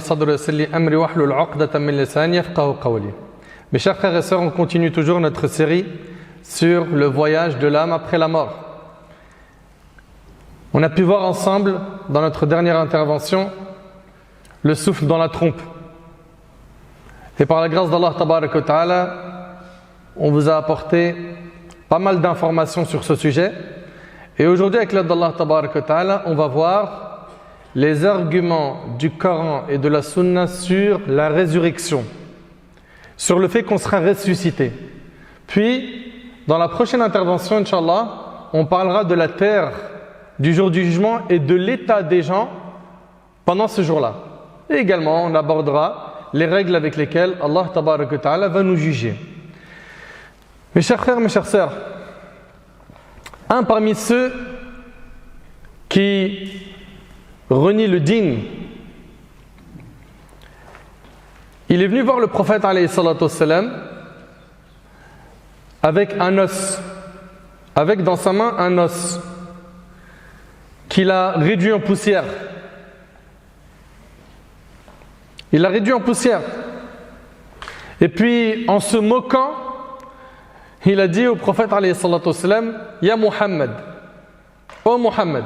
صدري ويسر لي أمري واحلل عقدة من لساني يفقهوا قولي. Mes chers frères et sœurs, on continue toujours notre série sur le voyage de l'âme après la mort. On a pu voir ensemble, dans notre dernière intervention, le souffle dans la trompe. Et par la grâce d'Allah Tabarak wa Ta'ala, on vous a apporté pas mal d'informations sur ce sujet. Et aujourd'hui, avec l'aide d'Allah Tabarak wa Ta'ala, on va voir les arguments du Coran et de la Sunna sur la résurrection, sur le fait qu'on sera ressuscité. Puis, dans la prochaine intervention, Inch'Allah, on parlera de la terre, du jour du jugement et de l'état des gens pendant ce jour-là. Et également, on abordera les règles avec lesquelles Allah Tabarak wa Ta'ala va nous juger. Mes chers frères, mes chères sœurs, un parmi ceux qui renie le dîn, il est venu voir le prophète alayhi salatu wassalam avec un os, avec dans sa main un os qu'il a réduit en poussière. Il l'a réduit en poussière. Et puis, en se moquant, il a dit au prophète alayhi salatu wassalam, Ya Muhammad, ô Muhammad,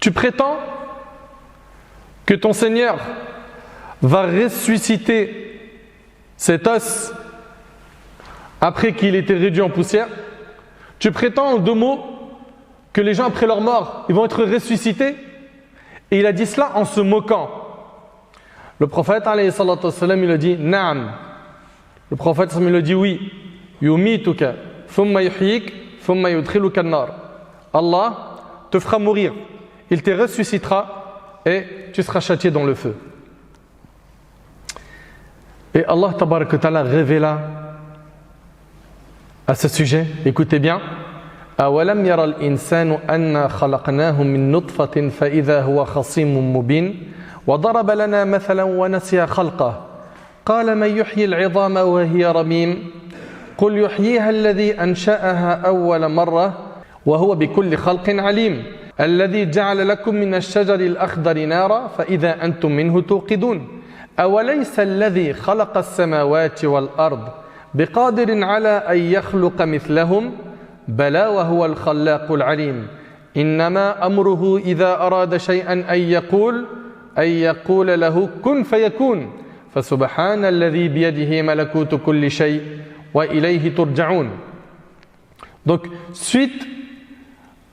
tu prétends que ton Seigneur va ressusciter cet os après qu'il ait été réduit en poussière? Tu prétends en deux mots que les gens après leur mort, ils vont être ressuscités? Et il a dit cela en se moquant. Le prophète alayhi salatu wassalam, il a dit Naam. Le prophète il a dit oui. Yumituka thumma yuhyik thumma yudkhiluka an-nar. Allah te fera mourir, il te ressuscitera et tu seras châtié dans le feu. Et Allah Tabarak wa Ta'ala révéla à ce sujet, écoutez bien, أَوَلَمْ يَرَ الْإِنسَانُ أَنَّا خَلَقْنَاهُ مِنْ نُطْفَةٍ فَإِذَا هُوَ خَصِيمٌ مُبِينٌ وَضَرَبَ لَنَا مَثَلًا وَنَسِيَ خَلْقَهُ قَالَ مَنْ يُحْيِي الْعِظَامَ وَهِيَ رَمِيمٌ قُلْ يُحْيِيهَا الَّذِي أَنْشَأَهَا أَوَّلَ مَرَّةٍ وَهُوَ بِكُلِّ خَلْقٍ عَلِيمٌ الذي جعل لكم من الشجر الأخضر نارا فإذا أنتم منه توقدون أوليس الذي خلق السماوات والأرض بقادر على أن يخلق مثلهم بلى وهو الخلاق العليم إنما أمره إذا أراد شيئا أن يقول له كن فيكون فسبحان الذي بيده ملكوت كل شيء وإليه ترجعون. Donc, suite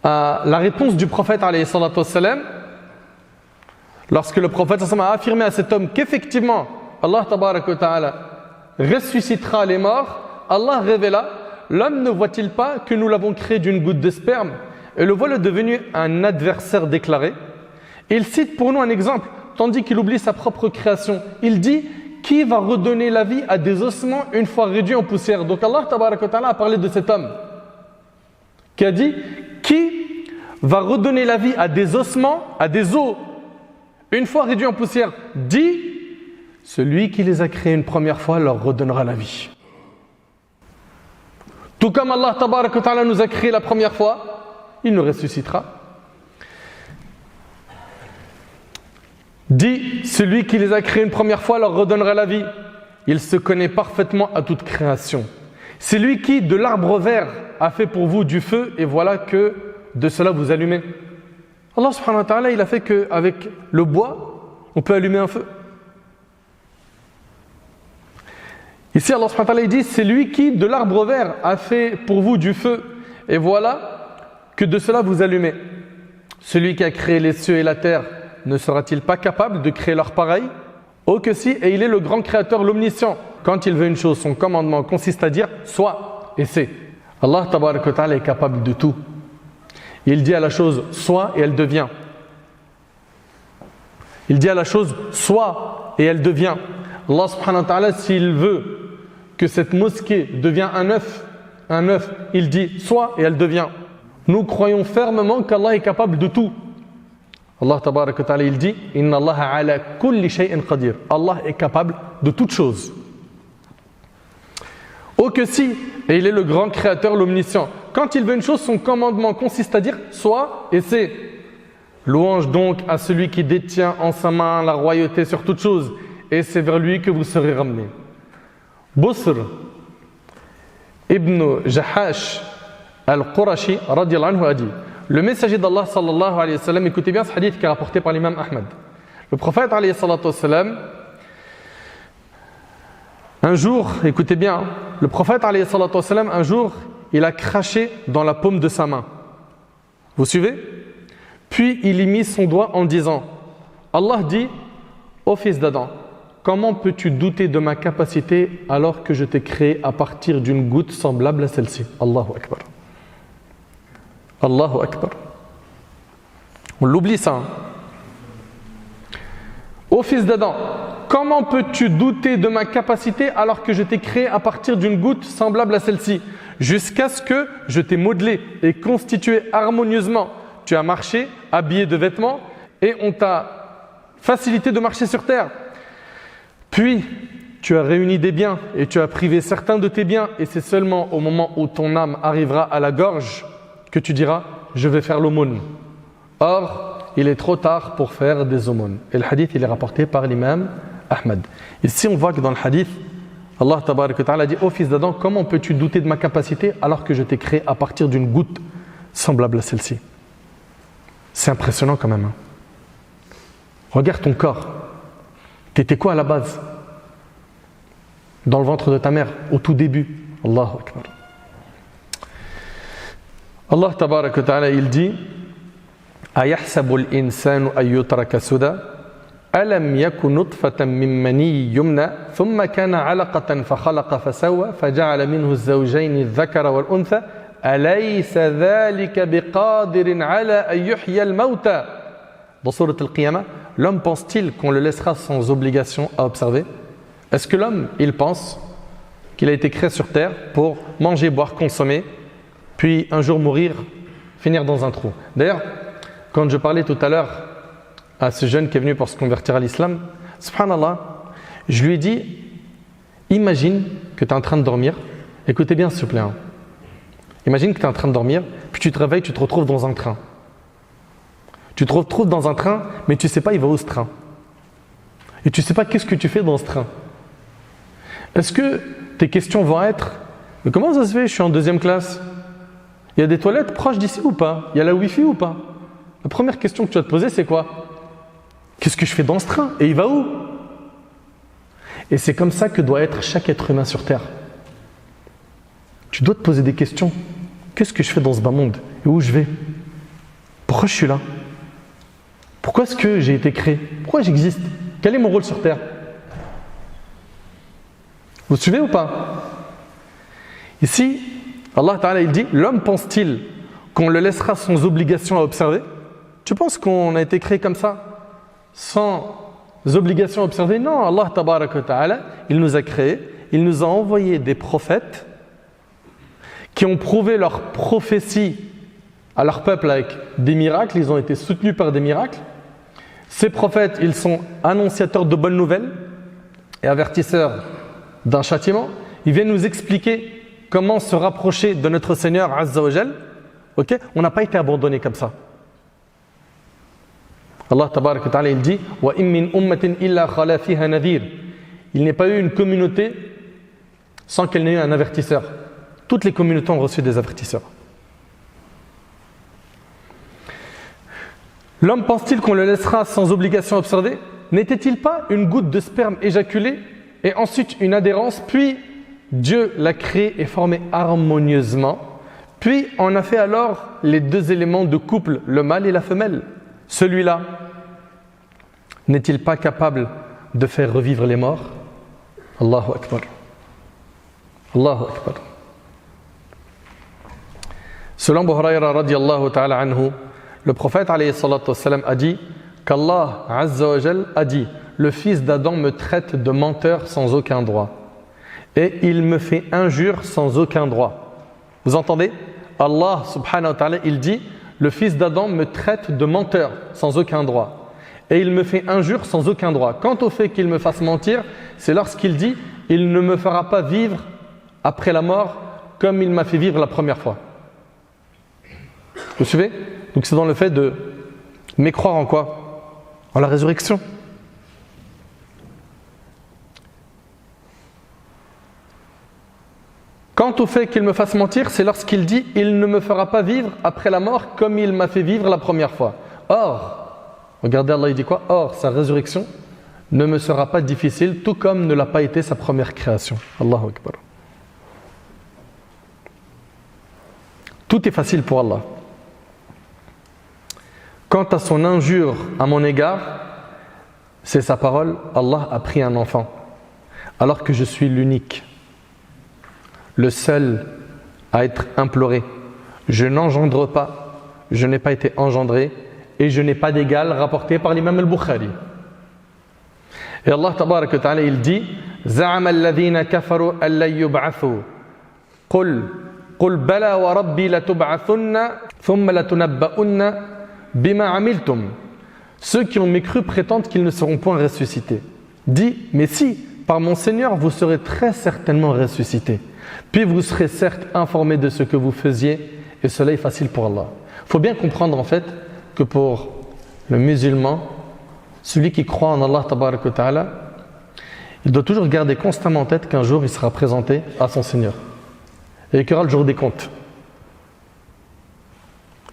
à la réponse du prophète alayhi salatu wassalam, lorsque le prophète a affirmé à cet homme qu'effectivement Allah Tabarak wa Ta'ala ressuscitera les morts, Allah révéla, l'homme ne voit-il pas que nous l'avons créé d'une goutte de sperme et le voilà devenu un adversaire déclaré? Et il cite pour nous un exemple, tandis qu'il oublie sa propre création. Il dit, qui va redonner la vie à des ossements une fois réduits en poussière? Donc Allah Tabarak wa Ta'ala a parlé de cet homme qui a dit, qui va redonner la vie à des ossements, à des os, une fois réduits en poussière? Dit, celui qui les a créés une première fois leur redonnera la vie. Tout comme Allah Tabarak wa Ta'ala nous a créés la première fois, il nous ressuscitera. Dit, celui qui les a créés une première fois leur redonnera la vie. Il se connaît parfaitement à toute création. C'est lui qui, de l'arbre vert, a fait pour vous du feu, et voilà que de cela vous allumez. Allah subhanahu wa ta'ala, il a fait qu'avec le bois, on peut allumer un feu. Ici, Allah subhanahu wa ta'ala, il dit, c'est lui qui, de l'arbre vert, a fait pour vous du feu, et voilà que de cela vous allumez. Celui qui a créé les cieux et la terre, ne sera-t-il pas capable de créer leur pareil? Oh que si, et il est le grand créateur, l'omniscient. Quand il veut une chose, son commandement consiste à dire soit et c'est. Allah Tabarak wa Ta'ala est capable de tout. Il dit à la chose soit et elle devient. Il dit à la chose soit et elle devient. Allah subhanahu wa ta'ala, s'il veut que cette mosquée devienne un œuf, il dit soit et elle devient. Nous croyons fermement qu'Allah est capable de tout. Allah Tabarak wa Ta'ala, il dit Inna Allah ala kulli shay'in qadir. Allah est capable de toutes choses. Oh que si, et il est le grand créateur, l'omniscient. Quand il veut une chose, son commandement consiste à dire soit et c'est. Louange donc à celui qui détient en sa main la royauté sur toute chose, et c'est vers lui que vous serez ramenés. Busr ibn Jahash al-Qurashi radiyallahu anhu a dit, le messager d'Allah sallallahu alayhi wa sallam, écoutez bien ce hadith qui est rapporté par l'imam Ahmed. Le prophète alayhi salatu wa sallam, un jour, écoutez bien, le prophète alayhi salatu wa sallam, un jour, il a craché dans la paume de sa main. Vous suivez? Puis il y mit son doigt en disant, Allah dit, ô fils d'Adam, comment peux-tu douter de ma capacité alors que je t'ai créé à partir d'une goutte semblable à celle-ci? Allahu Akbar. Allahu Akbar. On l'oublie ça. Hein? Ô fils d'Adam, comment peux-tu douter de ma capacité alors que je t'ai créé à partir d'une goutte semblable à celle-ci, jusqu'à ce que je t'ai modelé et constitué harmonieusement. Tu as marché, habillé de vêtements, et on t'a facilité de marcher sur terre. Puis, tu as réuni des biens et tu as privé certains de tes biens, et c'est seulement au moment où ton âme arrivera à la gorge que tu diras « je vais faire l'aumône ». Or, il est trop tard pour faire des aumônes. Et le hadith, il est rapporté par l'imam Ahmed. Ici, on voit que dans le hadith, Allah tabarak wa ta'ala dit « Ô fils d'Adam, comment peux-tu douter de ma capacité alors que je t'ai créé à partir d'une goutte semblable à celle-ci » C'est impressionnant quand même. Hein. Regarde ton corps. T'étais quoi à la base? Dans le ventre de ta mère, au tout début. Allahu Akbar. Allah tabarak wa ta'ala, il dit أَيَحْسَبُ الْإِنسَانُ أَن يُتْرَكَ سُدًى أَلَمْ يَكُ نُطْفَةً مِّن مَّنِيٍّ يُمْنَى ثُمَّ كَانَ عَلَقَةً فَخَلَقَ فَسَوَّى فَجَعَلَ مِنْهُ الزَّوْجَيْنِ الذَّكَرَ وَالْأُنثَى أَلَيْسَ ذَلِكَ بِقَادِرٍ عَلَى أَن يُحْيِيَ الْمَوْتَى. Dans Sourate Al-Qiyamah, l'homme pense-t-il qu'on le laissera sans obligation à observer? Est-ce que l'homme, il pense qu'il a été créé sur terre pour manger, boire, consommer, puis un jour mourir, finir dans un trou? D'ailleurs, quand je parlais tout à l'heure à ce jeune qui est venu pour se convertir à l'islam, subhanallah, je lui ai dit, imagine que tu es en train de dormir, écoutez bien s'il vous plaît, hein. Imagine que tu es en train de dormir, puis tu te réveilles, tu te retrouves dans un train. Tu te retrouves dans un train, mais tu ne sais pas il va où ce train. Et tu ne sais pas qu'est-ce que tu fais dans ce train. Est-ce que tes questions vont être, mais comment ça se fait, je suis en 2e classe? Il y a des toilettes proches d'ici ou pas? Il y a la Wi-Fi ou pas? La première question que tu vas te poser, c'est quoi? Qu'est-ce que je fais dans ce train? Et il va où? Et c'est comme ça que doit être chaque être humain sur Terre. Tu dois te poser des questions. Qu'est-ce que je fais dans ce bas monde? Et où je vais? Pourquoi je suis là? Pourquoi est-ce que j'ai été créé? Pourquoi j'existe? Quel est mon rôle sur Terre? Vous suivez ou pas? Ici, Allah Ta'ala il dit, l'homme pense-t-il qu'on le laissera sans obligation à observer? Tu penses qu'on a été créé comme ça? Sans obligation à observer? Non, Allah Ta'ala, il nous a créés, il nous a envoyé des prophètes qui ont prouvé leur prophétie à leur peuple avec des miracles, ils ont été soutenus par des miracles. Ces prophètes, ils sont annonciateurs de bonnes nouvelles et avertisseurs d'un châtiment. Ils viennent nous expliquer comment se rapprocher de notre Seigneur Azza wa Jal. Okay? On n'a pas été abandonnés comme ça. Allah Tabarak wa Ta'ala il dit wa in min ummatin illa khala fiha nadhir. Il n'est pas eu une communauté sans qu'elle n'ait eu un avertisseur. Toutes les communautés ont reçu des avertisseurs. L'homme pense-t-il qu'on le laissera sans obligation à observer? N'était-il pas une goutte de sperme éjaculée et ensuite une adhérence, puis Dieu l'a créé et formé harmonieusement, puis on a fait alors les 2 éléments de couple, le mâle et la femelle. Celui-là, n'est-il pas capable de faire revivre les morts? Allahu Akbar. Allahu Akbar. Selon Abu Hurayra radiyallahu ta'ala anhu, le prophète alayhi salatu wassalam a dit qu'Allah Azza wa Jal a dit le fils d'Adam me traite de menteur sans aucun droit et il me fait injure sans aucun droit. Vous entendez? Allah subhanahu wa ta'ala il dit le fils d'Adam me traite de menteur sans aucun droit et il me fait injure sans aucun droit. Quant au fait qu'il me fasse mentir, c'est lorsqu'il dit il ne me fera pas vivre après la mort comme il m'a fait vivre la première fois. Vous suivez? Donc c'est dans le fait de Mais croire en quoi? En la résurrection. Quant au fait qu'il me fasse mentir, c'est lorsqu'il dit « Il ne me fera pas vivre après la mort comme il m'a fait vivre la première fois ». Or, regardez Allah, il dit quoi? Or, sa résurrection ne me sera pas difficile, tout comme ne l'a pas été sa première création. Allahu Akbar. Tout est facile pour Allah. Quant à son injure à mon égard, c'est sa parole, Allah a pris un enfant, alors que je suis l'unique, le seul à être imploré. Je n'engendre pas, je n'ai pas été engendré, et je n'ai pas d'égal, rapporté par l'imam al-Bukhari. Et Allah tabaraka wa ta'ala, il dit زعم الذين كفروا أن لن يبعثوا قل بلى وربي لتبعثن ثم لتنبؤن بما عملتم. Ceux qui ont mécru prétendent qu'ils ne seront point ressuscités. Dis, mais si, par mon Seigneur, vous serez très certainement ressuscités. Puis vous serez certes informés de ce que vous faisiez, et cela est facile pour Allah. Il faut bien comprendre en fait que pour le musulman, celui qui croit en Allah tabaraka wa ta'ala, il doit toujours garder constamment en tête qu'un jour il sera présenté à son Seigneur. Et qu'il y aura le jour des comptes.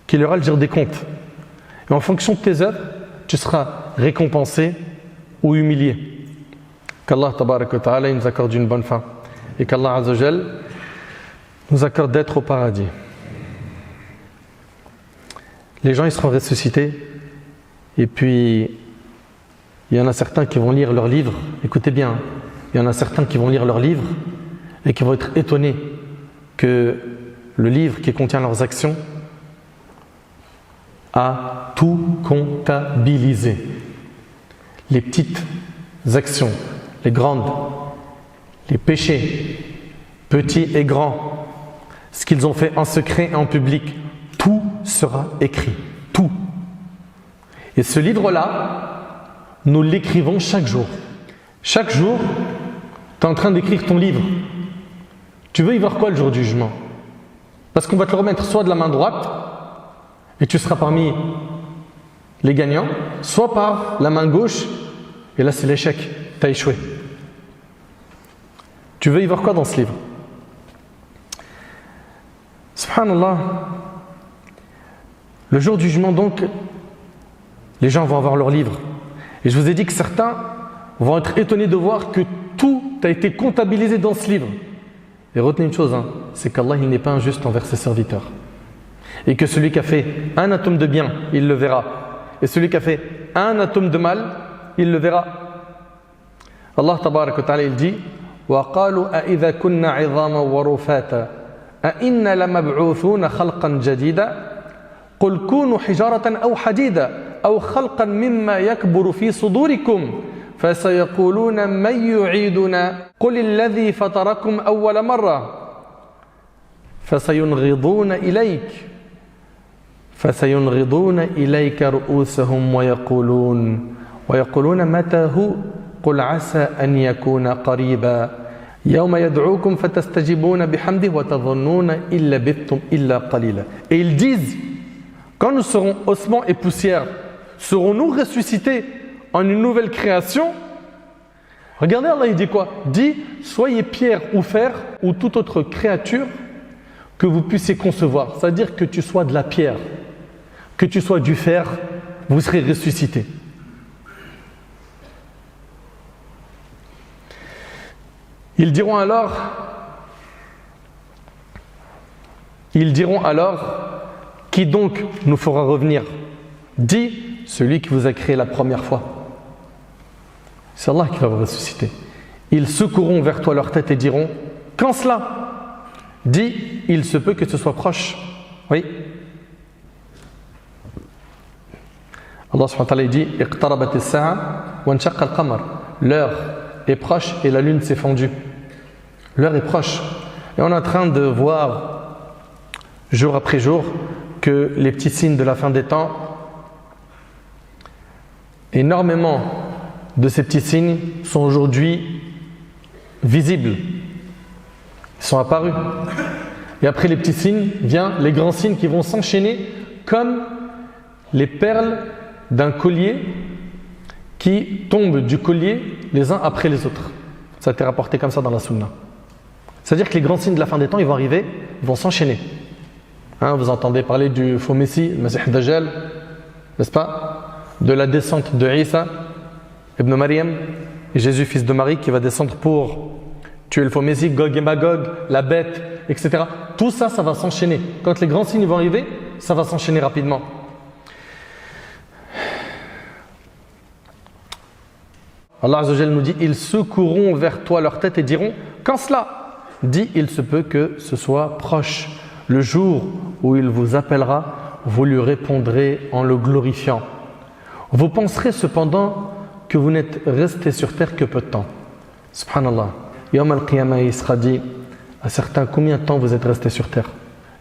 Qu'il y aura le jour des comptes. Et en fonction de tes œuvres, tu seras récompensé ou humilié. Qu'Allah tabaraka wa ta'ala nous accorde une bonne fin. Et qu'Allah azza wa jal nous accorde d'être au paradis. Les gens ils seront ressuscités. Et puis, il y en a certains qui vont lire leurs livres. Écoutez bien, il y en a certains qui vont lire leurs livres et qui vont être étonnés que le livre qui contient leurs actions a tout comptabilisé. Les petites actions, les grandes, les péchés, petits et grands, ce qu'ils ont fait en secret et en public, tout sera écrit. Tout. Et ce livre-là, nous l'écrivons chaque jour. Chaque jour, tu es en train d'écrire ton livre. Tu veux y voir quoi le jour du jugement? Parce qu'on va te le remettre soit de la main droite, et tu seras parmi les gagnants, soit par la main gauche, et là c'est l'échec, tu as échoué. Tu veux y voir quoi dans ce livre? Subhanallah. Le jour du jugement donc, les gens vont avoir leur livre. Et je vous ai dit que certains vont être étonnés de voir que tout a été comptabilisé dans ce livre. Et retenez une chose, c'est qu'Allah il n'est pas injuste envers ses serviteurs. Et que celui qui a fait un atome de bien, il le verra. Et celui qui a fait un atome de mal, il le verra. Allah tabaraka wa ta'ala il dit وَقَالُوا أَإِذَا كُنَّا عِظَامًا وَرُفَاتًا أَإِنَّا لَمَبْعُوثُونَ خَلْقًا جَدِيدًا قُلْ كُونُوا حِجَارَةً أَوْ حَدِيدًا أَوْ خَلْقًا مِمَّا يَكْبُرُ فِي صُدُورِكُمْ فَسَيَقُولُونَ مَنْ يُعِيدُنَا قُلِ الَّذِي فَطَرَكُمْ أَوَّلَ مَرَّةٍ فَسَيُنْغِضُونَ إِلَيْكَ رُؤُوسَهُمْ ويقولون متى هو قل عسى أن يكون قريبا يوم يدعوكم فتستجيبون بحمده وتظنون إن لبثتم إلا قليلا. Et ils disent, quand nous serons ossements et poussière, serons-nous ressuscités en une nouvelle création? Regardez Allah, il dit quoi? Dit, soyez pierre ou fer ou toute autre créature que vous puissiez concevoir. C'est-à-dire que tu sois de la pierre, que tu sois du fer, vous serez ressuscités. Ils diront alors, qui donc nous fera revenir? Dit, celui qui vous a créé la première fois. C'est Allah qui va vous ressusciter. Ils secourront vers toi leur tête et diront, quand cela? Dit, il se peut que ce soit proche. Oui. Allah subhanahu wa ta'ala dit, اقتربت الساعة وانشق القمر. L'heure est proche et la lune s'est fendue. L'heure est proche. Et on est en train de voir, jour après jour, que les petits signes de la fin des temps, énormément de ces petits signes sont aujourd'hui visibles. Ils sont apparus. Et après les petits signes, viennent les grands signes qui vont s'enchaîner comme les perles d'un collier qui tombe du collier les uns après les autres. Ça a été rapporté comme ça dans la Sunna. C'est-à-dire que les grands signes de la fin des temps, ils vont arriver, ils vont s'enchaîner. Vous entendez parler du faux Messie, le Messie Dajjal, n'est-ce pas? De la descente de Isa, Ibn Maryam, et Jésus, fils de Marie, qui va descendre pour tuer le faux Messie, Gog et Magog, la bête, etc. Tout ça, ça va s'enchaîner. Quand les grands signes vont arriver, ça va s'enchaîner rapidement. Allah Azza wa Jalla nous dit: ils secourront vers toi leur tête et diront: quand cela? Dit: il se peut que ce soit proche. Le jour où il vous appellera, vous lui répondrez en le glorifiant. Vous penserez cependant que vous n'êtes resté sur terre que peu de temps. Subhanallah. Yawm al-Qiyamah, il sera dit à certains: combien de temps vous êtes restés sur terre?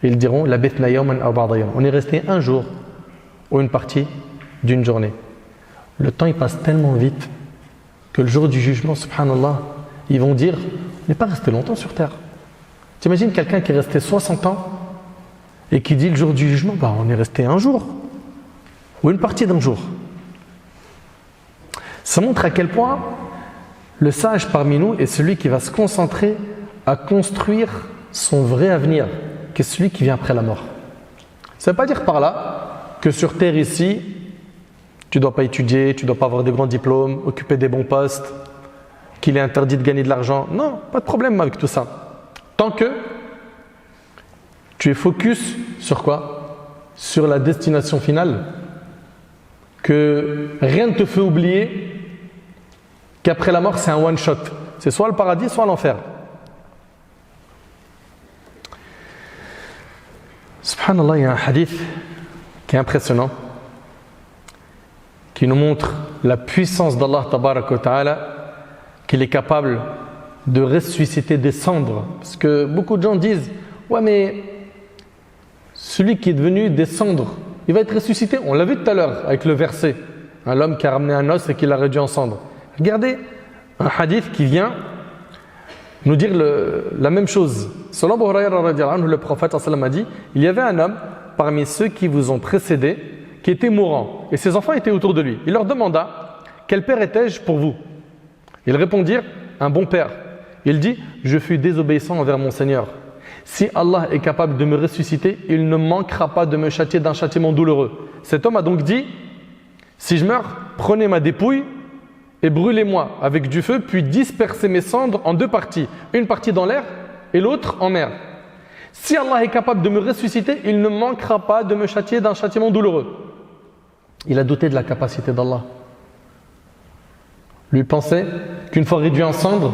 Et ils diront: labithna yawman aw ba'da yawm. On est resté un jour ou une partie d'une journée. Le temps il passe tellement vite que le jour du jugement, subhanallah, ils vont dire: on n'est pas resté longtemps sur terre. T'imagines quelqu'un qui est resté 60 ans et qui dit le jour du jugement: on est resté un jour ou une partie d'un jour. Ça montre à quel point le sage parmi nous est celui qui va se concentrer à construire son vrai avenir, qui est celui qui vient après la mort. Ça ne veut pas dire par là que sur terre ici, tu ne dois pas étudier, tu ne dois pas avoir des grands diplômes, occuper des bons postes, qu'il est interdit de gagner de l'argent. Non, pas de problème avec tout ça. Tant que tu es focus sur quoi? Sur la destination finale. Que rien ne te fait oublier qu'après la mort, c'est un one shot. C'est soit le paradis, soit l'enfer. Subhanallah, il y a un hadith qui est impressionnant, qui nous montre la puissance d'Allah Tabaraka wa Ta'ala, qu'il est capable de ressusciter des cendres. Parce que beaucoup de gens disent: ouais, mais celui qui est devenu des cendres, il va être ressuscité. On l'a vu tout à l'heure avec le verset, l'homme qui a ramené un os et qui l'a réduit en cendres. Regardez un hadith qui vient nous dire la même chose. Selon Abu Hurayra radhiyallahu anhu, le prophète sallallahu alayhi wa sallam a dit: il y avait un homme parmi ceux qui vous ont précédé qui était mourant et ses enfants étaient autour de lui. Il leur demanda: quel père étais-je pour vous? Ils répondirent: un bon père. Il dit: je fus désobéissant envers mon Seigneur. Si Allah est capable de me ressusciter, il ne manquera pas de me châtier d'un châtiment douloureux. Cet homme a donc dit: si je meurs, prenez ma dépouille et brûlez-moi avec du feu, puis dispersez mes cendres en deux parties, une partie dans l'air et l'autre en mer. Si Allah est capable de me ressusciter, il ne manquera pas de me châtier d'un châtiment douloureux. Il a douté de la capacité d'Allah. Lui pensait qu'une fois réduit en cendres,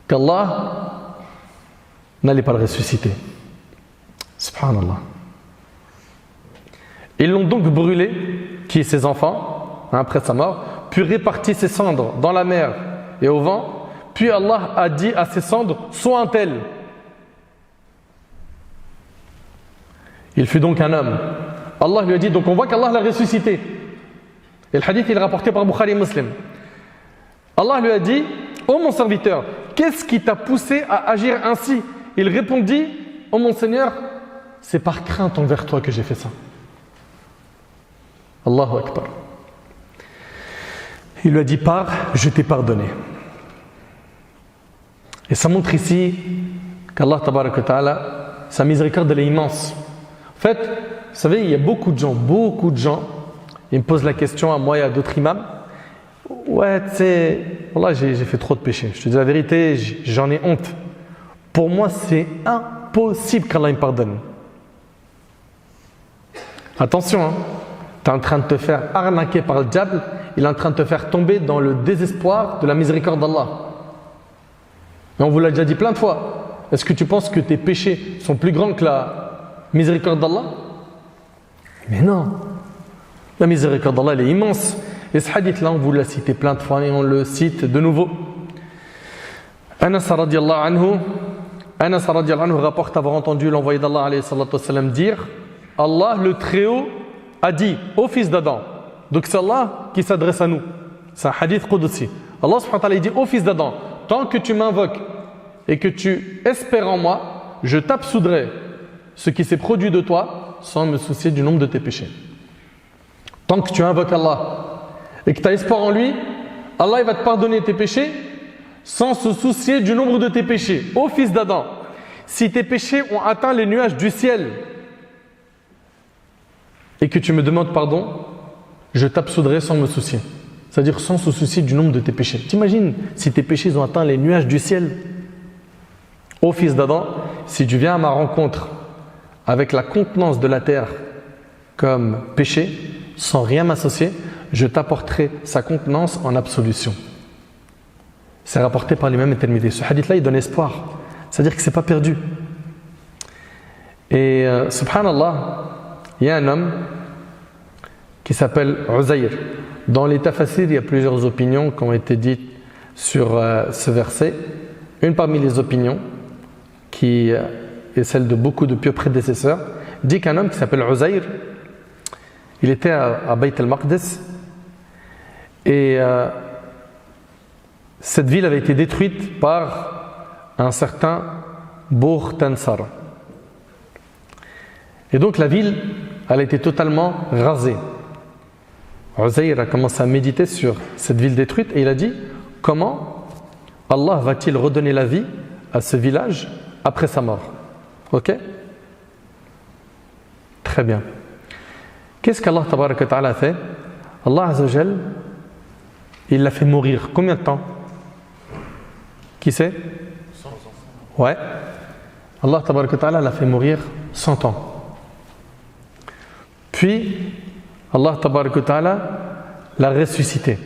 qu'Allah n'allait pas le ressusciter. Subhanallah. Ils l'ont donc brûlé, qui est ses enfants, après sa mort, puis réparti ses cendres dans la mer et au vent. Puis Allah a dit à ses cendres: sois un tel. Il fut donc un homme. Allah lui a dit, donc on voit qu'Allah l'a ressuscité. Et le hadith il est rapporté par Bukhari et Muslim. Allah lui a dit: ô mon serviteur, qu'est-ce qui t'a poussé à agir ainsi? Il répondit: ô mon Seigneur, c'est par crainte envers toi que j'ai fait ça. Allahu Akbar. Il lui a dit: pars, je t'ai pardonné. Et ça montre ici qu'Allah Tabaraka wa Ta'ala, sa miséricorde elle est immense. En fait, vous savez, il y a beaucoup de gens, ils me posent la question à moi et à d'autres imams: ouais, tu sais, voilà, j'ai fait trop de péchés. Je te dis la vérité, j'en ai honte. Pour moi, c'est impossible qu'Allah me pardonne. Attention, tu es en train de te faire arnaquer par le diable, il est en train de te faire tomber dans le désespoir de la miséricorde d'Allah. Et on vous l'a déjà dit plein de fois. Est-ce que tu penses que tes péchés sont plus grands que la miséricorde d'Allah? Mais non. La miséricorde d'Allah, elle est immense. Et ce hadith-là, on vous l'a cité plein de fois et on le cite de nouveau. Anas radiallahu anhu rapporte avoir entendu l'envoyé d'Allah alayhi salatu wassalam dire: Allah le Très-Haut a dit au fils d'Adam. Donc c'est Allah qui s'adresse à nous. C'est un hadith qudsi. Allah subhanahu wa ta'ala dit au fils d'Adam: tant que tu m'invoques et que tu espères en moi, je t'absoudrai ce qui s'est produit de toi sans me soucier du nombre de tes péchés. Tant que tu invoques Allah et que tu as espoir en lui, Allah il va te pardonner tes péchés sans se soucier du nombre de tes péchés. Ô fils d'Adam, si tes péchés ont atteint les nuages du ciel et que tu me demandes pardon, je t'absoudrai sans me soucier. C'est-à-dire sans se soucier du nombre de tes péchés. T'imagines si tes péchés ont atteint les nuages du ciel? Ô fils d'Adam, si tu viens à ma rencontre avec la contenance de la terre comme péché, sans rien m'associer, je t'apporterai sa contenance en absolution. C'est rapporté par l'imam At-Tirmidhi. Ce hadith-là, il donne espoir. C'est-à-dire que ce n'est pas perdu. Et subhanallah, il y a un homme qui s'appelle Uzayr. Dans les tafassir, il y a plusieurs opinions qui ont été dites sur ce verset. Une parmi les opinions, qui est celle de beaucoup de pieux prédécesseurs, dit qu'un homme qui s'appelle Uzayr, il était à Bayt al-Maqdis et cette ville avait été détruite par un certain Bour Tansar. Et donc la ville, elle a été totalement rasée. Uzayr a commencé à méditer sur cette ville détruite et il a dit: comment Allah va-t-il redonner la vie à ce village après sa mort? Ok? Très bien. Qu'est-ce qu'Allah Tabaraka wa Ta'ala a fait? Allah Azza wa Jal, il l'a fait mourir. Combien de temps? Qui sait? 100 ans. Ouais. Allah Tabaraka wa Ta'ala l'a fait mourir 100 ans. Puis, Allah Tabaraka wa Ta'ala l'a ressuscité.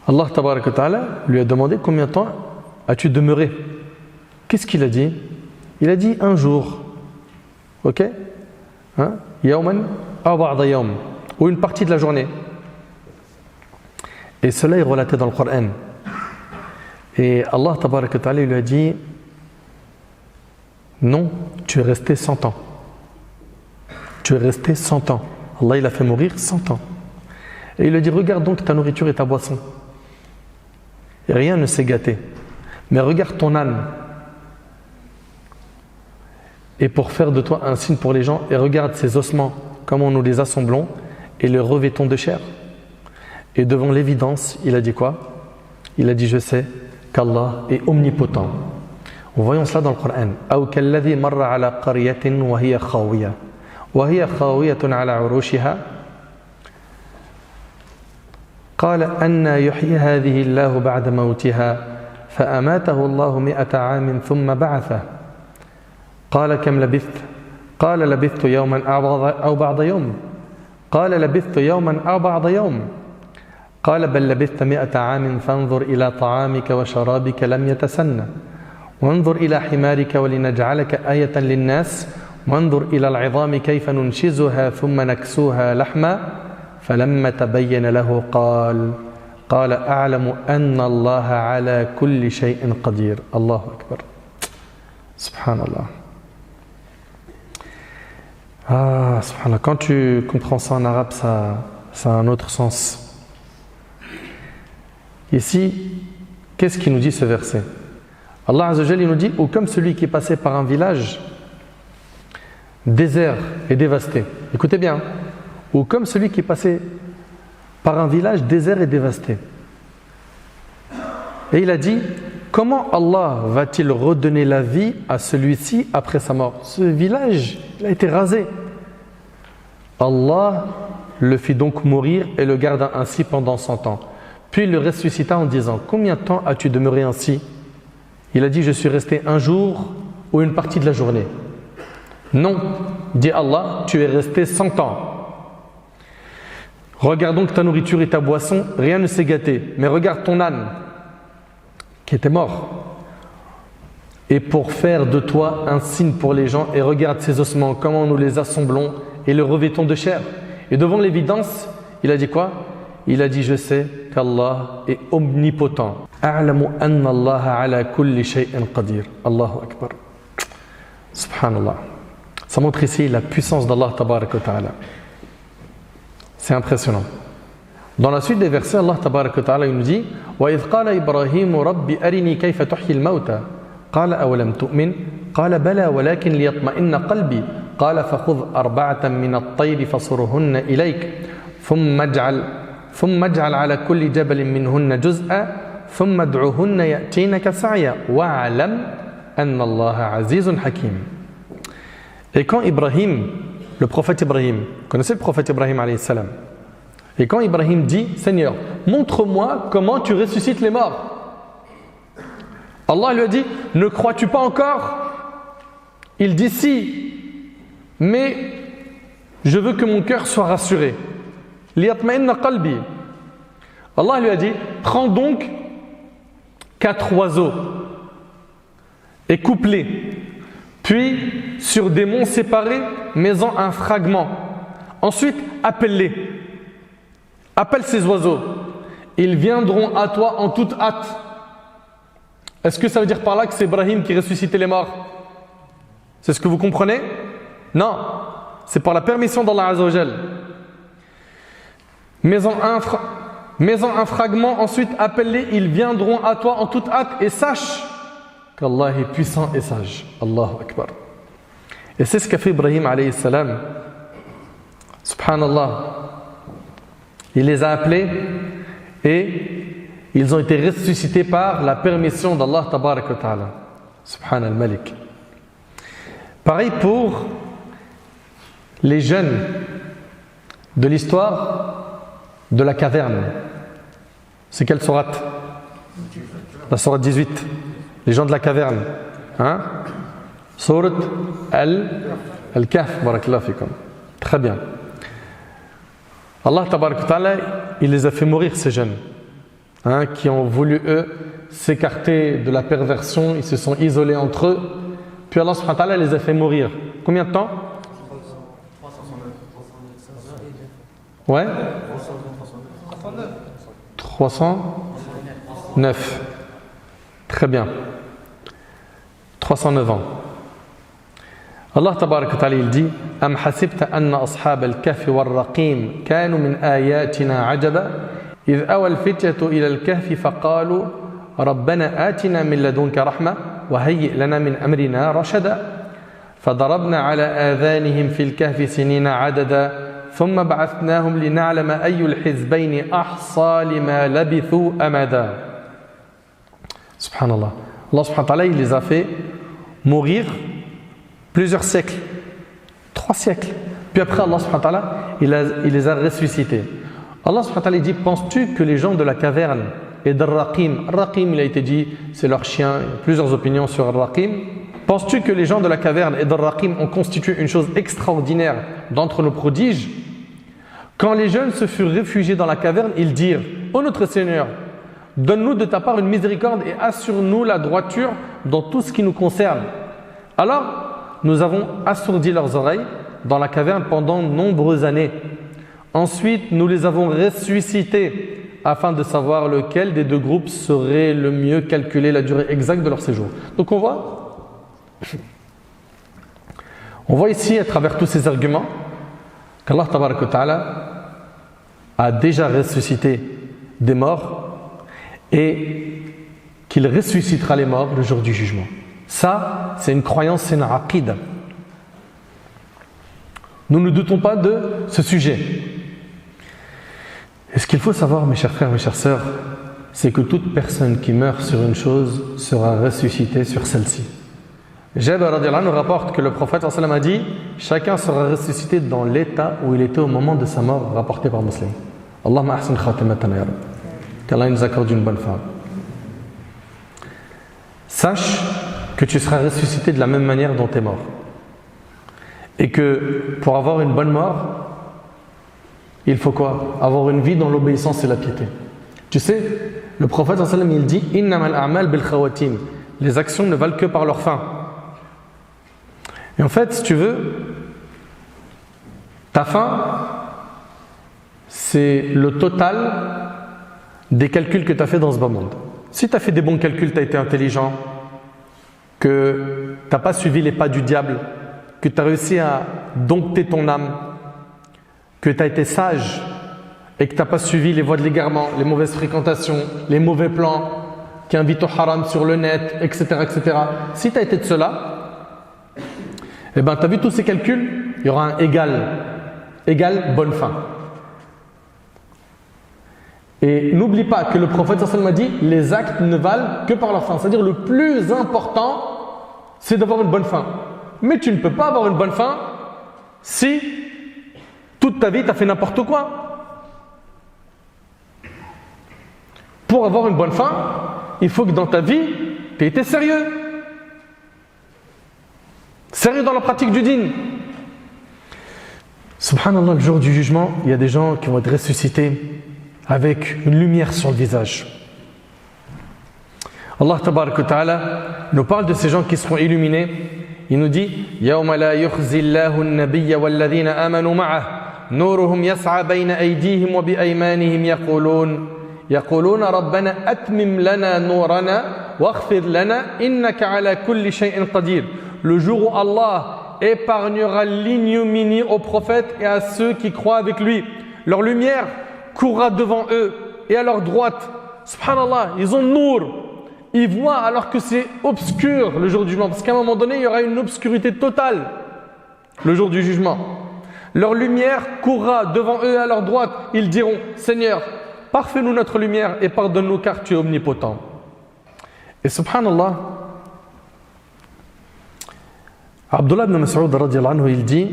Allah Tabaraka wa Ta'ala lui a demandé: combien de temps as-tu demeuré? Qu'est-ce qu'il a dit? Il a dit un jour. Ok? Hein? Yawman aw ba'da yawm, ou une partie de la journée. Et cela est relaté dans le Coran. Et Allah Tabaraka wa Ta'ala lui a dit: non, tu es resté 100 ans. Tu es resté 100 ans. Allah il a fait mourir 100 ans. Et il lui a dit: regarde donc ta nourriture et ta boisson. Et rien ne s'est gâté. Mais regarde ton âne. Et pour faire de toi un signe pour les gens, et regarde ces ossements, comment nous les assemblons et les revêtons de chair. Et devant l'évidence, il a dit quoi? Il a dit: je sais qu'Allah est omnipotent. Voyons cela dans le Coran. أو كالذي مر على قرية وهي خاوية على عروشها قال أن يحيي هذه الله بعد موتها فأماته الله 100 عام ثم بعثه قال كم لبثت؟ قال لبثت يوما أو بعض يوم قال لبثت يوما أو بعض يوم قال بل لبثت 100 عام فانظر إلى طعامك وشرابك لم يتسنى وانظر إلى حمارك ولنجعلك آية للناس وانظر إلى العظام كيف ننشزها ثم نكسوها لحما فلما تبين له قال أعلم أن الله على كل شيء قدير. الله أكبر. Subhanallah. Ah, subhanallah. Quand tu comprends ça en arabe, ça a un autre sens. Ici, qu'est-ce qu'il nous dit ce verset? Allah Azza wa Jalla nous dit: ou comme celui qui est passé par un village désert et dévasté. Écoutez bien. Ou comme celui qui est passé par un village désert et dévasté. Et il a dit: comment Allah va-t-il redonner la vie à celui-ci après sa mort? Ce village, il a été rasé. Allah le fit donc mourir et le garda ainsi pendant 100 ans. Puis il le ressuscita en disant: combien de temps as-tu demeuré ainsi? Il a dit: je suis resté un jour ou une partie de la journée. Non, dit Allah, tu es resté 100 ans. Regarde donc ta nourriture et ta boisson, rien ne s'est gâté. Mais regarde ton âne, qui était mort. Et pour faire de toi un signe pour les gens, et regarde ces ossements, comment nous les assemblons et les revêtons de chair. Et devant l'évidence, il a dit quoi? Il a dit: je sais qu'Allah est omnipotent. A'lamu anna Allah ala kulli shay'in qadir. Allahu Akbar. Subhanallah. Ça montre ici la puissance d'Allah Tabaraka wa Ta'ala. C'est impressionnant. Dans la suite des versets, Allah Tabaraka wa Ta'ala nous dit: وَإِذْ قَالَ إِبْرَاهِيمُ رَبِّ أَرِنِي كَيْفَ تُحْيِي الْمَوْتَى قَالَ أَوَلَمْ تُؤْمِنْ قَالَ بَلَى وَلَكِنْ لِيَطْمَئِنَّ قَلْبِي قَالَ فَخُذْ 4 من الطَّيْرِ فَصُرْهُنَّ إِلَيْكَ ثم اجعل على كل جبل منهن جزءا ثم ادعوهن يأتينك سعيا واعلم أن الله عزيز حكيم. Et quand Ibrahim, le prophète Ibrahim, vous connaissez le prophète Ibrahim alayhi salam, et quand Ibrahim dit Seigneur, montre-moi comment tu ressuscites les morts, Allah lui a dit ne crois-tu pas encore? Il dit si, mais je veux que mon cœur soit rassuré. Liyatma'inna qalbi. Allah lui a dit prends donc 4 oiseaux et coupe-les, puis sur des monts séparés mets-en un fragment, ensuite appelle-les, appelle ces oiseaux, ils viendront à toi en toute hâte. Est-ce que ça veut dire par là que c'est Ibrahim qui ressuscitait les morts? C'est ce que vous comprenez? Non, c'est par la permission d'Allah Azza wa Jal. Mets-en un fragment, ensuite appelle-les, ils viendront à toi en toute hâte, et sache qu'Allah est puissant et sage. Allahu Akbar. Et c'est ce qu'a fait Ibrahim alayhi salam. Subhanallah. Il les a appelés et ils ont été ressuscités par la permission d'Allah tabarak wa ta'ala. Subhan al-Malik. Pareil pour les jeunes de l'histoire de la caverne. C'est quelle sourate? La sourate 18. Les gens de la caverne. Hein? Sourate Al-Kahf. Barakallahu fikum. Très bien. Allah tabarak wa ta'ala, il les a fait mourir, ces jeunes. Hein, qui ont voulu, eux, s'écarter de la perversion. Ils se sont isolés entre eux. Puis Allah subhanahu wa ta'ala les a fait mourir. Combien de temps? Ouais? 309. Très bien. 309 ans. Allah tabarak wa ta'ala il dit Am hasibta anna ashab al-kahfi wal-raqim kanu min ayatina ajaba idh awa al-fityatu ila al-kahfi faqalu rabbana atina min ladunka rahma wa hayyi' lana min amrina rashada فضربنا على آذانهم في الكهف سنين عددا ثم بعثناهم لنعلم أي الحزبين أحصى لما لبثوا أمدا. Subhanallah. Allah subhanahu wa ta'ala il les a fait mourir plusieurs siècles, 3 siècles. Puis après Allah subhanahu wa ta'ala il les a ressuscités. Allah subhanahu wa ta'ala dit penses-tu que les gens de la caverne et d'Ar-Raqim, Ar-Raqim il a été dit c'est leur chien, il y a plusieurs opinions sur Ar-Raqim. Penses-tu que les gens de la caverne et d'Ar-Raqim ont constitué une chose extraordinaire d'entre nos prodiges? Quand les jeunes se furent réfugiés dans la caverne, ils dirent ô notre Seigneur, donne-nous de ta part une miséricorde et assure-nous la droiture dans tout ce qui nous concerne. Alors, nous avons assourdi leurs oreilles dans la caverne pendant de nombreuses années. Ensuite, nous les avons ressuscités afin de savoir lequel des deux groupes serait le mieux calculer la durée exacte de leur séjour. Donc on voit ici à travers tous ces arguments qu'Allah tabaraka wa ta'ala a déjà ressuscité des morts et qu'il ressuscitera les morts le jour du jugement. Ça, c'est une croyance, c'est une aqida. Nous ne doutons pas de ce sujet. Et ce qu'il faut savoir, mes chers frères, mes chères sœurs, c'est que toute personne qui meurt sur une chose sera ressuscitée sur celle-ci. Jabir radhiyallahu anhu rapporte que le prophète sallallahu alayhi wa sallam a dit chacun sera ressuscité dans l'état où il était au moment de sa mort, rapporté par Muslim. Allahumma ahsin khatimatana ya Rabb. Qu'Allah nous accorde une bonne fin. Sache que tu seras ressuscité de la même manière dont tu es mort. Et que pour avoir une bonne mort, il faut quoi? Avoir une vie dans l'obéissance et la piété. Tu sais, le prophète sallallahu alayhi wa sallam il dit innamal a'mal bil khawatim. Les actions ne valent que par leur fin. Et en fait, si tu veux, ta fin, c'est le total des calculs que tu as fait dans ce bas monde. Si tu as fait des bons calculs, tu as été intelligent, que tu n'as pas suivi les pas du diable, que tu as réussi à dompter ton âme, que tu as été sage et que tu n'as pas suivi les voies de l'égarement, les mauvaises fréquentations, les mauvais plans qui invitent au haram sur le net, etc. etc. Si tu as été de cela, eh ben, tu as vu tous ces calculs, il y aura un égal bonne fin. Et n'oublie pas que le prophète sallallahu alayhi wa sallam a dit les actes ne valent que par leur fin. C'est-à-dire le plus important, c'est d'avoir une bonne fin. Mais tu ne peux pas avoir une bonne fin si toute ta vie tu as fait n'importe quoi. Pour avoir une bonne fin, il faut que dans ta vie, tu aies été sérieux. Sérieux dans la pratique du dîn. Subhanallah, le jour du jugement, il y a des gens qui vont être ressuscités avec une lumière sur le visage. Allah tabarak wa ta'ala nous parle de ces gens qui seront illuminés. Il nous dit يَوْمَ لَا يُخْزِي اللَّهُ النَّبِيَّ وَالَّذِينَ آمَنُوا مَعَهُ نُورُهُمْ يَسْعَى بَيْنَ أَيْدِيهِمْ وَبِأَيْمَانِهِمْ يقولون ربنا أتمم لنا نورنا واغفر لنا إنك على كل شيء قدير. Le jour où Allah épargnera l'ignominie aux prophètes et à ceux qui croient avec lui. Leur lumière courra devant eux et à leur droite. Subhanallah, ils ont nour. Ils voient alors que c'est obscur le jour du jugement. Parce qu'à un moment donné, il y aura une obscurité totale le jour du jugement. Leur lumière courra devant eux et à leur droite. Ils diront, Seigneur, parfais-nous notre lumière et pardonne-nous car tu es omnipotent. Et subhanallah, Abdullah ibn Mas'ud radiyallahu anhu, il dit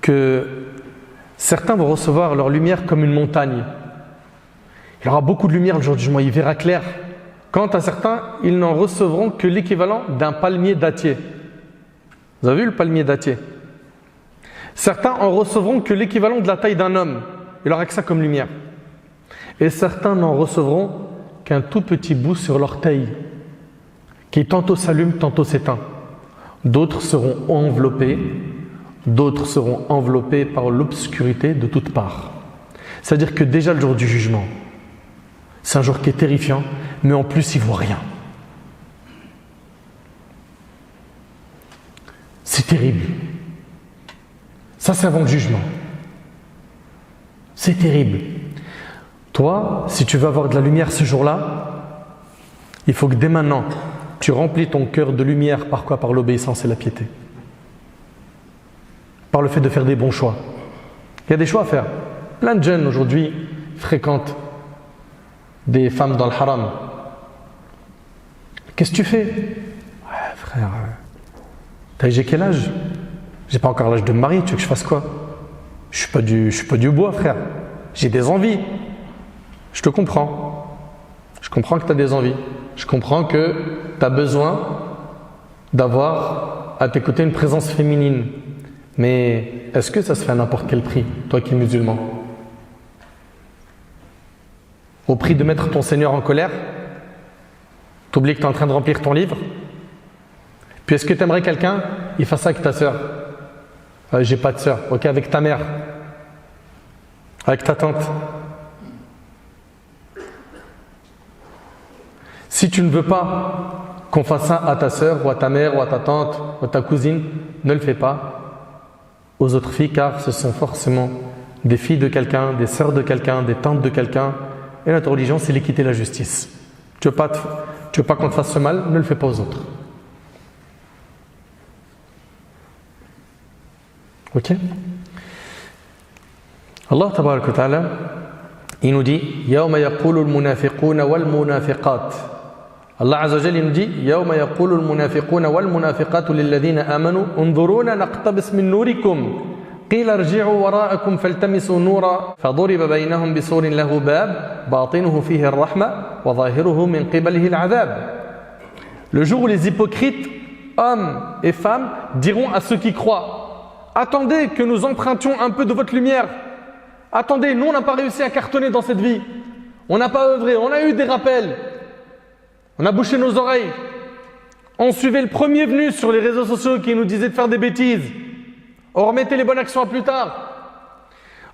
que certains vont recevoir leur lumière comme une montagne. Il y aura beaucoup de lumière le jour du jugement, il verra clair. Quant à certains, ils n'en recevront que l'équivalent d'un palmier dattier. Vous avez vu le palmier dattier? Certains en recevront que l'équivalent de la taille d'un homme. Il aura que ça comme lumière. Et certains n'en recevront qu'un tout petit bout sur l'orteil, qui tantôt s'allume, tantôt s'éteint. D'autres seront enveloppés par l'obscurité de toutes parts. C'est-à-dire que déjà le jour du jugement, c'est un jour qui est terrifiant, mais en plus il ne voit rien. C'est terrible. Ça, c'est avant le jugement. C'est terrible. Toi, si tu veux avoir de la lumière ce jour-là, il faut que dès maintenant, tu remplis ton cœur de lumière par quoi? Par l'obéissance et la piété. Par le fait de faire des bons choix. Il y a des choix à faire. Plein de jeunes aujourd'hui fréquentent des femmes dans le haram. Qu'est-ce que tu fais? Ouais, frère, j'ai quel âge? J'ai pas encore l'âge de me marier, tu veux que je fasse quoi? Je suis pas du bois, frère. J'ai des envies. Je te comprends. Je comprends que tu as des envies. Je comprends que tu as besoin d'avoir à tes côtés une présence féminine. Mais est-ce que ça se fait à n'importe quel prix, toi qui es musulman? Au prix de mettre ton Seigneur en colère? T'oublies que tu es en train de remplir ton livre? Puis est-ce que tu aimerais quelqu'un, il fasse ça avec ta sœur? J'ai pas de sœur. Ok, avec ta mère? Avec ta tante? Si tu ne veux pas qu'on fasse ça à ta sœur, ou à ta mère, ou à ta tante, ou à ta cousine, ne le fais pas aux autres filles, car ce sont forcément des filles de quelqu'un, des sœurs de quelqu'un, des tantes de quelqu'un. Et notre religion, c'est l'équité et la justice. Tu veux pas qu'on te fasse ce mal, ne le fais pas aux autres. Ok? Allah tabaraka wa ta'ala, il nous dit يَوْمَ يَقُولُ الْمُنَافِقُونَ وَالْمُنَافِقَاتِ. Allah Azza wa Jalla nous dit يَوْمَ يَقُولُ الْمُنَافِقُونَ وَالْمُنَافِقَاتُ لِلَّذِينَ آمَنُوا انظُرُونَا نَقْتَبِسْ مِنْ نُورِكُمْ قِيلَ ارْجِعُوا وَرَاءَكُمْ فَالْتَمِسُوا نُورًا فَضُرِبَ بَيْنَهُمْ بِسُورٍ لَهُ بَابٌ بَاطِنُهُ فِيهِ الرَّحْمَةُ وَظَاهِرُهُ مِنْ قِبَلِهِ الْعَذَابُ. Le jour où les hypocrites, hommes et femmes, diront à ceux qui croient: attendez que nous empruntions un peu de votre lumière. Attendez, nous on n'a pas réussi à cartonner dans cette vie. On n'a pas œuvré, on a eu des rappels. On a bouché nos oreilles. On suivait le premier venu sur les réseaux sociaux qui nous disait de faire des bêtises. On remettait les bonnes actions à plus tard.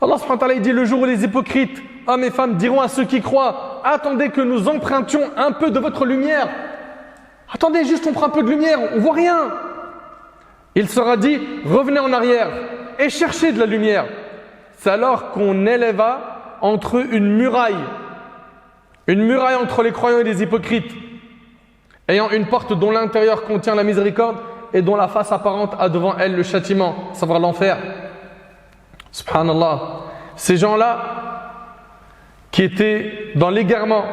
Allah subhanahu wa ta'ala dit le jour où les hypocrites, hommes et femmes, diront à ceux qui croient: attendez que nous empruntions un peu de votre lumière. Attendez, juste on prend un peu de lumière, on voit rien. Il sera dit: revenez en arrière et cherchez de la lumière. C'est alors qu'on élèva entre eux une muraille entre les croyants et les hypocrites, ayant une porte dont l'intérieur contient la miséricorde et dont la face apparente a devant elle le châtiment, à savoir l'enfer. Subhanallah. Ces gens-là, qui étaient dans l'égarement,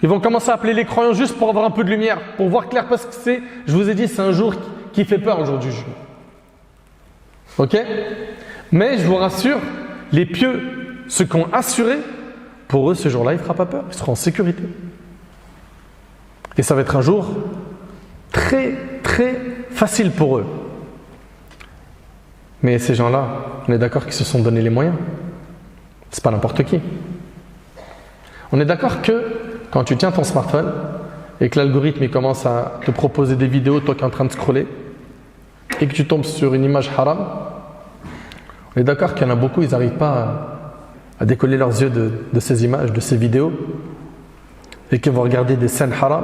ils vont commencer à appeler les croyants juste pour avoir un peu de lumière, pour voir clair, parce que je vous ai dit, c'est un jour qui fait peur, le jour du jugement. Ok? Mais je vous rassure, les pieux, ceux qui ont assuré, pour eux, ce jour-là, il ne fera pas peur, ils seront en sécurité. Et ça va être un jour très, très facile pour eux. Mais ces gens-là, on est d'accord qu'ils se sont donné les moyens. C'est pas n'importe qui. On est d'accord que quand tu tiens ton smartphone et que l'algorithme il commence à te proposer des vidéos, toi qui es en train de scroller, et que tu tombes sur une image haram, on est d'accord qu'il y en a beaucoup, ils n'arrivent pas à décoller leurs yeux de ces images, de ces vidéos, et qu'ils vont regarder des scènes haram,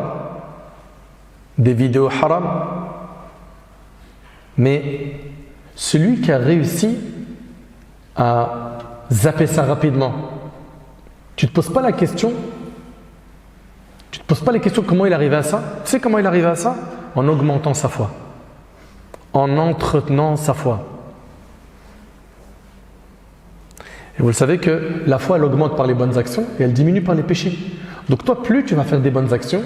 des vidéos haram. Mais celui qui a réussi à zapper ça rapidement, tu ne te poses pas la question, comment il est arrivé à ça. Tu sais comment il est arrivé à ça? En augmentant sa foi, en entretenant sa foi. Et vous le savez que la foi elle augmente par les bonnes actions et elle diminue par les péchés. Donc toi, plus tu vas faire des bonnes actions,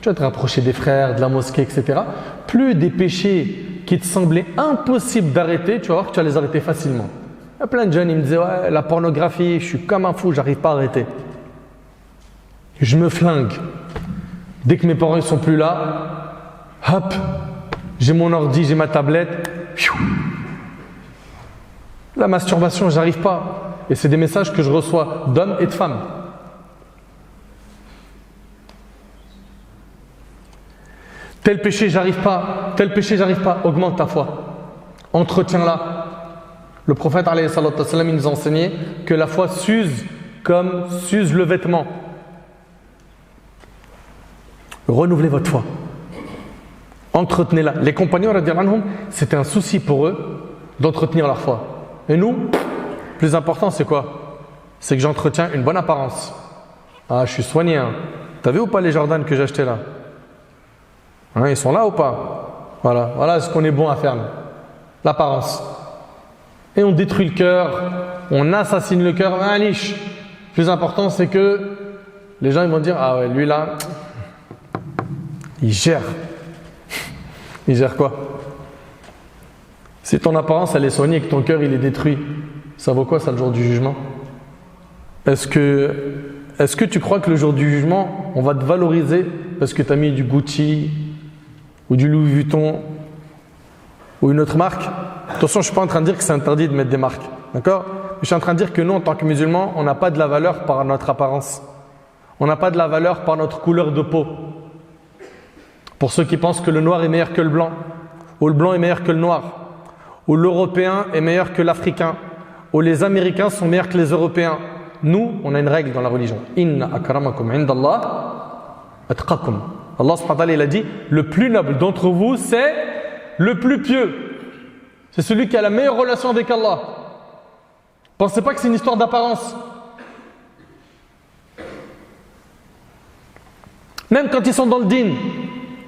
tu vas te rapprocher des frères, de la mosquée, etc. Plus des péchés qui te semblaient impossibles d'arrêter, tu vas voir que tu vas les arrêter facilement. Il y a plein de jeunes, ils me disaient ouais, la pornographie, je suis comme un fou, j'arrive pas à arrêter. Je me flingue. Dès que mes parents ne sont plus là, hop, j'ai mon ordi, j'ai ma tablette. La masturbation, j'arrive pas. Et c'est des messages que je reçois d'hommes et de femmes. Tel péché, j'arrive pas. Tel péché, j'arrive pas. Augmente ta foi. Entretiens-la. Le prophète, alayhi salatu wassalam, il nous a enseigné que la foi s'use comme s'use le vêtement. Renouvelez votre foi. Entretenez-la. Les compagnons, radiyallahu anhum, c'était un souci pour eux d'entretenir leur foi. Et nous, le plus important, c'est quoi? C'est que j'entretiens une bonne apparence. Ah, je suis soigné. Hein. T'as vu ou pas les Jordan que j'ai achetés là? Hein, ils sont là ou pas? Voilà ce qu'on est bon à faire. L'apparence. Et on détruit le cœur, on assassine le cœur. Un liche. Le plus important, c'est que les gens ils vont dire ah ouais, lui là, il gère. Il gère quoi? Si ton apparence elle est soignée et que ton cœur il est détruit, ça vaut quoi ça le jour du jugement? Est-ce que tu crois que le jour du jugement, on va te valoriser parce que tu as mis du Gucci ou du Louis Vuitton ou une autre marque? Attention, je ne suis pas en train de dire que c'est interdit de mettre des marques, d'accord? Je suis en train de dire que nous, en tant que musulmans, on n'a pas de la valeur par notre apparence. On n'a pas de la valeur par notre couleur de peau. Pour ceux qui pensent que le noir est meilleur que le blanc, ou le blanc est meilleur que le noir, ou l'Européen est meilleur que l'Africain, ou les Américains sont meilleurs que les Européens. Nous, on a une règle dans la religion. Inna akramakum indallah atqakum. Allah subhanahu wa ta'ala, il a dit, le plus noble d'entre vous, c'est le plus pieux. C'est celui qui a la meilleure relation avec Allah. Pensez pas que c'est une histoire d'apparence. Même quand ils sont dans le dîn,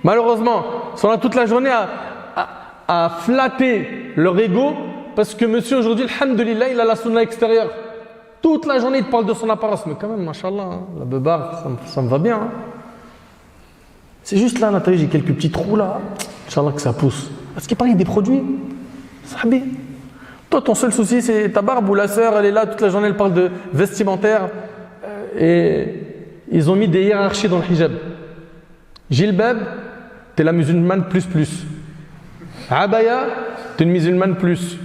malheureusement, ils sont là toute la journée à flatter leur ego parce que monsieur aujourd'hui, alhamdulillah, il a la sunna extérieure. Toute la journée, il parle de son apparence. Mais quand même, mashallah, hein, la beubare, ça me va bien. Hein. C'est juste là, Nathalie, j'ai quelques petits trous là. Inch'Allah que ça pousse. Parce qu'il paraît des produits. Sahabi. Toi, ton seul souci, c'est ta barbe ou la sœur, elle est là toute la journée, elle parle de vestimentaire. Et ils ont mis des hiérarchies dans le hijab. Jilbab, t'es la musulmane plus. Abaya, t'es une musulmane plus.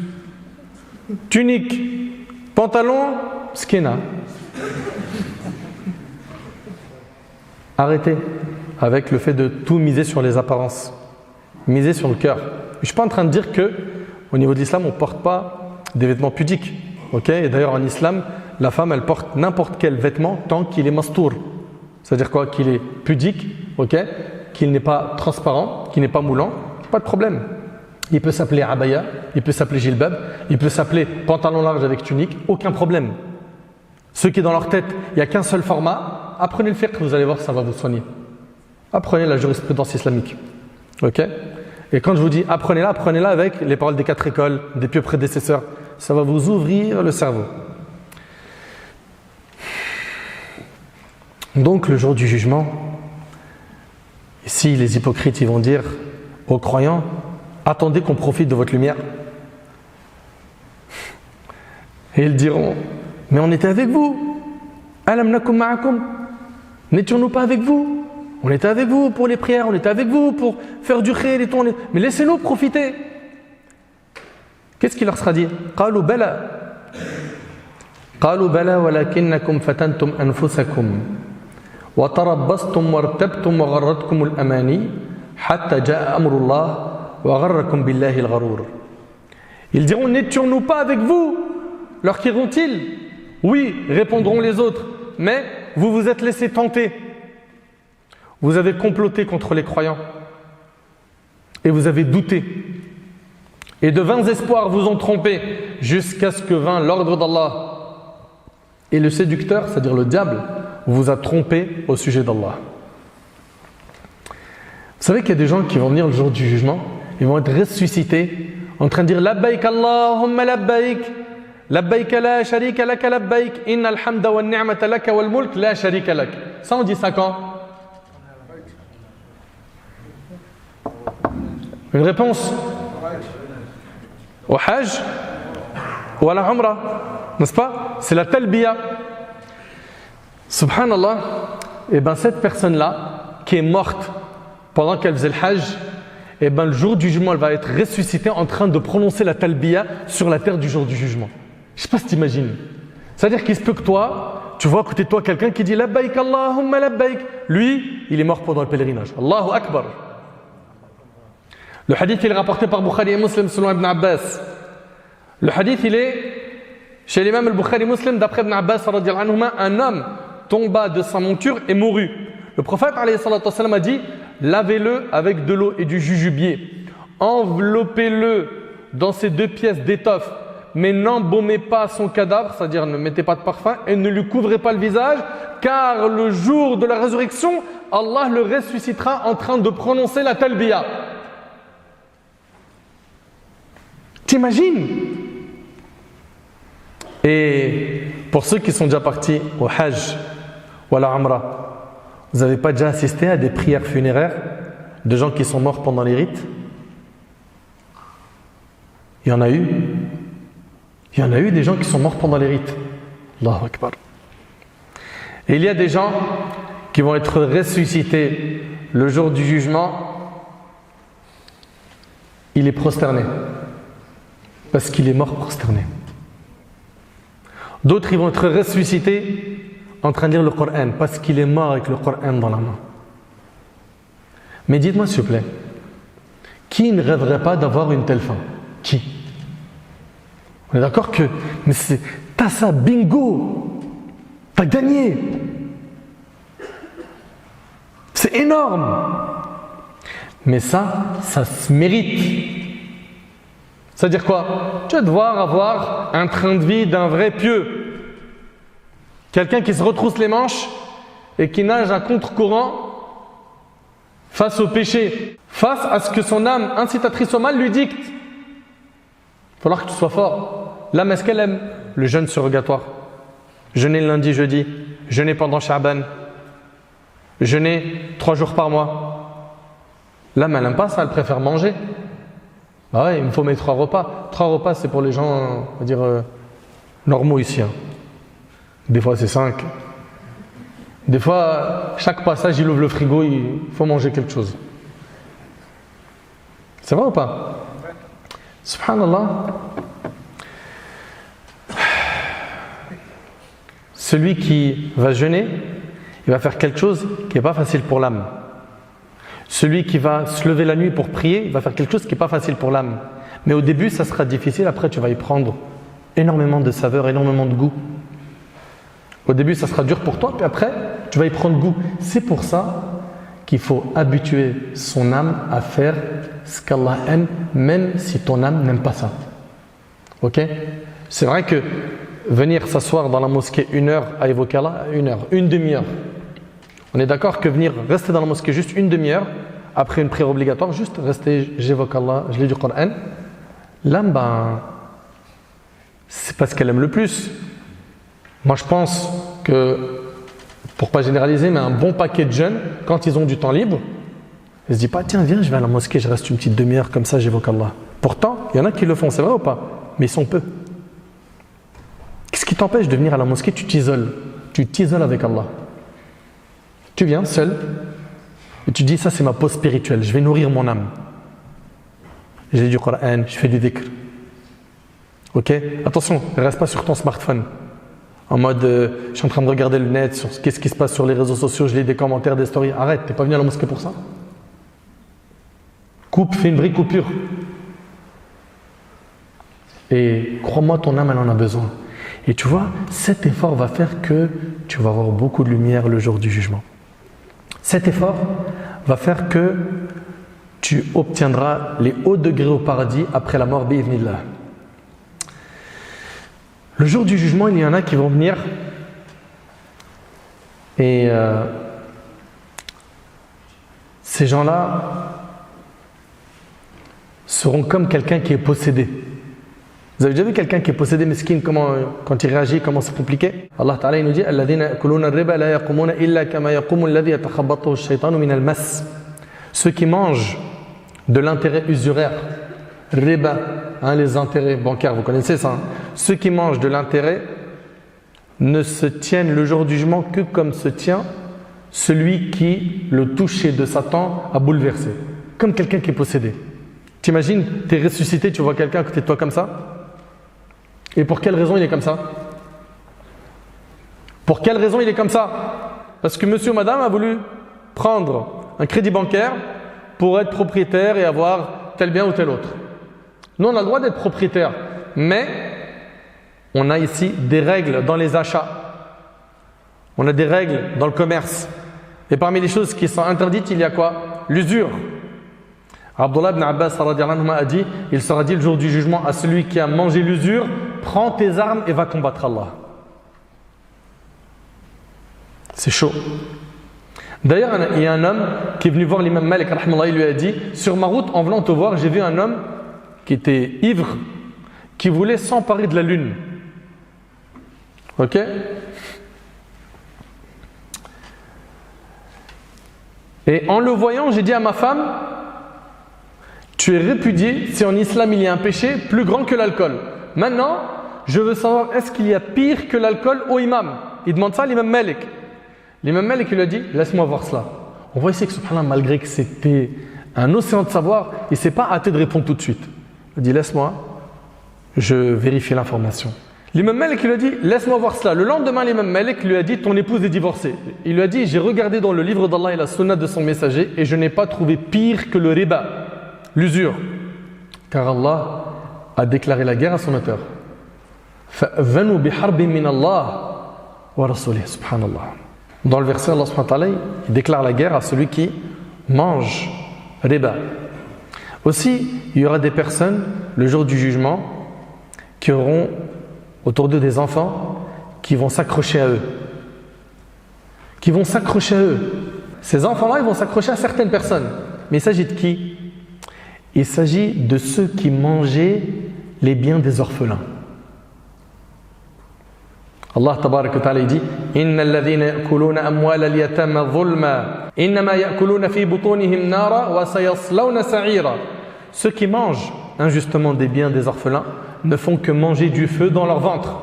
Tunique, pantalon, skena. Arrêtez avec le fait de tout miser sur les apparences. Miser sur le cœur. Je ne suis pas en train de dire que au niveau de l'islam, on ne porte pas des vêtements pudiques. Okay? Et d'ailleurs, en islam, la femme, elle porte n'importe quel vêtement tant qu'il est mastour. C'est-à-dire quoi? Qu'il est pudique, okay? Qu'il n'est pas transparent, qu'il n'est pas moulant. Pas de problème. Il peut s'appeler abaya, il peut s'appeler jilbab, il peut s'appeler pantalon large avec tunique, aucun problème. Ceux qui dans leur tête, il n'y a qu'un seul format, apprenez le fiqh, vous allez voir, ça va vous soigner. Apprenez la jurisprudence islamique. Ok? Et quand je vous dis apprenez-la avec les paroles des 4 écoles, des pieux prédécesseurs. Ça va vous ouvrir le cerveau. Donc le jour du jugement, ici les hypocrites ils vont dire aux croyants, attendez qu'on profite de votre lumière. Et ils diront, mais on était avec vous. Alam nakum ma'akum. N'étions-nous pas avec vous? On était avec vous pour les prières, on était avec vous pour faire du khayr et tout. Mais laissez-nous profiter. Qu'est-ce qu'il leur sera dit? Qalu bala. Qalu bala walakinnakum fatantum anfusakum. Wa tarabbastum wartabtum wa gharratkum al-amani hatta ja'a amrullah wa gharrakum billahi al-gharur. Ils diront, n'étions-nous pas avec vous? Leur diront-ils? Oui, répondront les autres, mais vous vous êtes laissés tenter. Vous avez comploté contre les croyants et vous avez douté. Et de vains espoirs vous ont trompé jusqu'à ce que vint l'ordre d'Allah. Et le séducteur, c'est-à-dire le diable, vous a trompé au sujet d'Allah. Vous savez qu'il y a des gens qui vont venir le jour du jugement, ils vont être ressuscités en train de dire Labbaik Allahumma labbaik. Labbaik la sharika laka labbaik, innal hamda wa ni'mata laka wal mulk la sharika lak. Ça on dit ça quand? Une réponse au Hajj ou à la Umrah, n'est-ce pas? C'est la talbiya. Subhanallah, et bien cette personne-là qui est morte pendant qu'elle faisait le Hajj, et bien le jour du jugement, elle va être ressuscitée en train de prononcer la talbiya sur la terre du jour du jugement. Je ne sais pas si tu imagines. C'est-à-dire qu'il se peut que toi, tu vois à côté de toi quelqu'un qui dit Labbaik Allahumma labbaik. Lui, il est mort pendant le pèlerinage. Allahu Akbar. Le hadith, il est rapporté par Bukhari et Muslim selon Ibn Abbas. Le hadith, il est chez l'imam al-Bukhari Muslim, d'après Ibn Abbas, un homme tomba de sa monture et mourut. Le prophète a dit lavez-le avec de l'eau et du jujubier. Enveloppez-le dans ces 2 pièces d'étoffe. Mais n'embaumez pas son cadavre, c'est-à-dire ne mettez pas de parfum et ne lui couvrez pas le visage, car le jour de la résurrection, Allah le ressuscitera en train de prononcer la talbiya. T'imagines? Et pour ceux qui sont déjà partis au Hajj ou à la Umrah, vous n'avez pas déjà assisté à des prières funéraires de gens qui sont morts pendant les rites? Il y en a eu. Il y en a eu des gens qui sont morts pendant les rites. Allahu Akbar. Et il y a des gens qui vont être ressuscités le jour du jugement. Il est prosterné. Parce qu'il est mort prosterné. D'autres, ils vont être ressuscités en train de lire le Coran. Parce qu'il est mort avec le Coran dans la main. Mais dites-moi s'il vous plaît, qui ne rêverait pas d'avoir une telle fin? Qui? On est d'accord que, mais t'as ça, bingo, t'as gagné. C'est énorme. Mais ça se mérite. C'est-à-dire quoi? Tu vas devoir avoir un train de vie d'un vrai pieux. Quelqu'un qui se retrousse les manches et qui nage à contre-courant face au péché, face à ce que son âme incitatrice au mal lui dicte. Il va falloir que tu sois fort. L'âme, est-ce qu'elle aime le jeûne surrogatoire? Jeûner le lundi, jeudi, jeûner pendant Sha'ban, jeûner 3 jours par mois. L'âme, elle n'aime pas ça, elle préfère manger. Bah ouais, il me faut mes 3 repas. 3 repas, c'est pour les gens, on va dire, normaux ici. Hein. Des fois, c'est 5. Des fois, chaque passage, il ouvre le frigo, il faut manger quelque chose. C'est vrai ou pas? Subhanallah. Celui qui va jeûner, il va faire quelque chose qui n'est pas facile pour l'âme. Celui qui va se lever la nuit pour prier, il va faire quelque chose qui n'est pas facile pour l'âme. Mais au début, ça sera difficile. Après, tu vas y prendre énormément de saveur, énormément de goût. Au début, ça sera dur pour toi, puis après, tu vas y prendre goût. C'est pour ça qu'il faut habituer son âme à faire ce qu'Allah aime, même si ton âme n'aime pas ça. Ok? C'est vrai que venir s'asseoir dans la mosquée 1 heure à évoquer Allah, 1 heure, une demi-heure. On est d'accord que venir rester dans la mosquée juste une demi-heure, après une prière obligatoire, juste rester, j'évoque Allah, je lis du Coran, l'âme, c'est pas ce qu'elle aime le plus. Moi je pense que pour pas généraliser, mais un bon paquet de jeunes, quand ils ont du temps libre, ils se disent pas, tiens, viens, je vais à la mosquée, je reste une petite demi-heure comme ça, j'évoque Allah. Pourtant, il y en a qui le font, c'est vrai ou pas? Mais ils sont peu. Qu'est-ce qui t'empêche de venir à la mosquée? Tu t'isoles. Tu t'isoles avec Allah. Tu viens seul et tu dis, ça c'est ma pause spirituelle, je vais nourrir mon âme. J'ai du Coran, je fais du dhikr. Ok? Attention, ne reste pas sur ton smartphone. En mode, je suis en train de regarder le net, sur qu'est-ce qui se passe sur les réseaux sociaux, je lis des commentaires, des stories. Arrête, t'es pas venu à la mosquée pour ça? Coupe, fais une vraie coupure. Et crois-moi, ton âme, elle en a besoin. Et tu vois, cet effort va faire que tu vas avoir beaucoup de lumière le jour du jugement. Cet effort va faire que tu obtiendras les hauts degrés au paradis après la mort, bi'idhnillah. Le jour du jugement, il y en a qui vont venir et ces gens-là seront comme quelqu'un qui est possédé. Vous avez déjà vu quelqu'un qui est possédé, mesquin, comment, quand il réagit, comment c'est compliqué? Allah Ta'ala il nous dit ceux qui mangent de l'intérêt usuraire, riba, hein, les intérêts bancaires, vous connaissez ça, hein? Ceux qui mangent de l'intérêt ne se tiennent le jour du jugement que comme se tient celui qui, le toucher de Satan, a bouleversé. Comme quelqu'un qui est possédé. T'imagines, tu es ressuscité, tu vois quelqu'un à côté de toi comme ça? Et pour quelle raison il est comme ça? Pour quelle raison il est comme ça? Parce que monsieur ou madame a voulu prendre un crédit bancaire pour être propriétaire et avoir tel bien ou tel autre. Nous, on a le droit d'être propriétaire, mais on a ici des règles dans les achats. On a des règles dans le commerce. Et parmi les choses qui sont interdites, il y a quoi? L'usure. Abdullah ibn Abbas a dit, il sera dit le jour du jugement à celui qui a mangé l'usure, prends tes armes et va combattre Allah. C'est chaud. D'ailleurs, il y a un homme qui est venu voir l'imam Malik, il lui a dit, sur ma route en venant te voir, j'ai vu un homme qui était ivre, qui voulait s'emparer de la lune. Ok? Et en le voyant, j'ai dit à ma femme, tu es répudié si en islam il y a un péché plus grand que l'alcool. Maintenant, je veux savoir, est-ce qu'il y a pire que l'alcool au imam? Il demande ça à l'imam Malik. L'imam Malik lui a dit, laisse-moi voir cela. On voit ici que subhanallah, malgré que c'était un océan de savoir, il ne s'est pas hâté de répondre tout de suite. Il a dit, laisse-moi, je vérifie l'information. L'imam Malik lui a dit, laisse-moi voir cela. Le lendemain, l'imam Malik lui a dit, ton épouse est divorcée. Il lui a dit, j'ai regardé dans le livre d'Allah et la sunna de son messager et je n'ai pas trouvé pire que le riba, l'usure. Car Allah a déclaré la guerre à son auteur. فَأَذَّنُوا بِحَرْبٍ مِّنَ اللَّهِ وَرَسُولِهِ subhanallah. Dans le verset, Allah subhanahu wa ta'ala, il déclare la guerre à celui qui mange riba. Aussi, il y aura des personnes, le jour du jugement, qui auront autour d'eux des enfants qui vont s'accrocher à eux. Qui vont s'accrocher à eux. Ces enfants-là, ils vont s'accrocher à certaines personnes. Mais il s'agit de qui? Il s'agit de ceux qui mangeaient les biens des orphelins. Allah tabarak wa ta'ala dit Innal ladhina ya'kuluna amwala al-yatama dhulma innama ya'kuluna fi butunihim nara wa sayaslawna sa'ira. Ceux qui mangent injustement des biens des orphelins ne font que manger du feu dans leur ventre.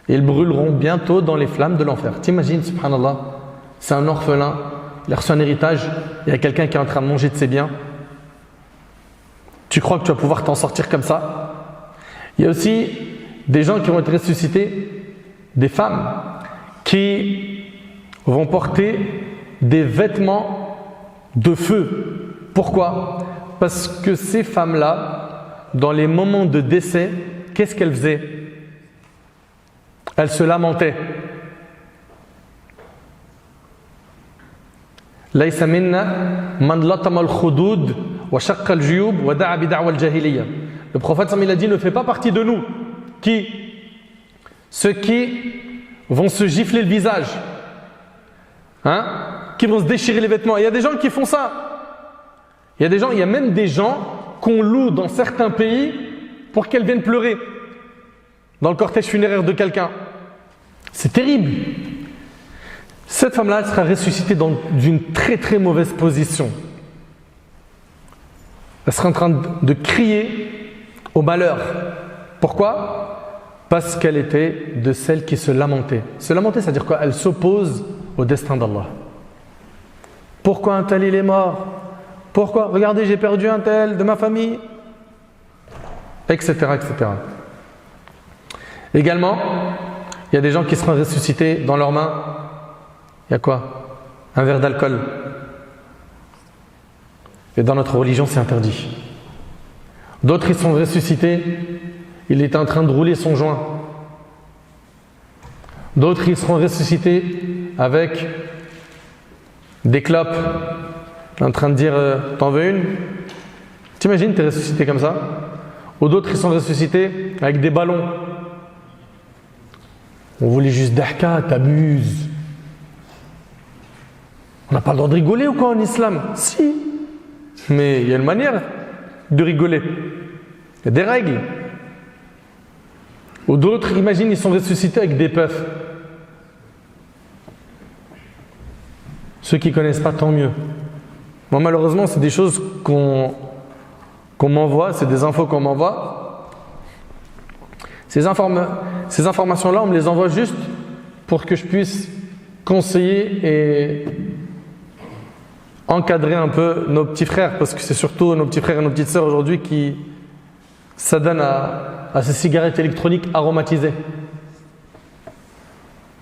Ils brûleront bientôt dans les flammes de l'enfer. T'imagines, subhanallah, c'est un orphelin, il a reçu un héritage, il y a quelqu'un qui est en train de manger de ses biens. Tu crois que tu vas pouvoir t'en sortir comme ça? Il y a aussi des gens qui vont être ressuscités, des femmes qui vont porter des vêtements de feu. Pourquoi? Parce que ces femmes-là, dans les moments de décès, qu'est-ce qu'elles faisaient? Elles se lamentaient. ليس منا من لطم الخدود وشق الجيوب ودعا بدعوى الجاهلية. Le prophète il a dit, ne fait pas partie de nous. Qui? Ceux qui vont se gifler le visage, hein? Qui vont se déchirer les vêtements. Il y a des gens qui font ça. Il y a même des gens qu'on loue dans certains pays pour qu'elles viennent pleurer dans le cortège funéraire de quelqu'un. C'est terrible. Cette femme-là, elle sera ressuscitée dans une très très mauvaise position. Elle sera en train de crier au malheur. Pourquoi ? Parce qu'elle était de celles qui se lamentaient. Se lamenter, c'est-à-dire quoi ? Elle s'oppose au destin d'Allah. Pourquoi un tel il est mort ? Pourquoi ? Regardez, j'ai perdu un tel de ma famille. Etc. etc. Également, il y a des gens qui seront ressuscités dans leurs mains. Il y a quoi ? Un verre d'alcool. Et dans notre religion, c'est interdit. D'autres, ils sont ressuscités, il était en train de rouler son joint. D'autres, ils seront ressuscités avec des clopes, en train de dire t'en veux une ? T'imagines, t'es ressuscité comme ça ? Ou d'autres, ils sont ressuscités avec des ballons. On voulait juste d'ahka, t'abuses. On n'a pas le droit de rigoler ou quoi en islam ? Si. Mais il y a une manière de rigoler. Il y a des règles. Ou d'autres, imagine, ils sont ressuscités avec des puffs. Ceux qui ne connaissent pas, tant mieux. Moi, malheureusement, c'est des choses qu'on m'envoie, c'est des infos qu'on m'envoie. Ces informations-là, on me les envoie juste pour que je puisse conseiller et encadrer un peu nos petits frères, parce que c'est surtout nos petits frères et nos petites sœurs aujourd'hui qui s'adonnent à ces cigarettes électroniques aromatisées.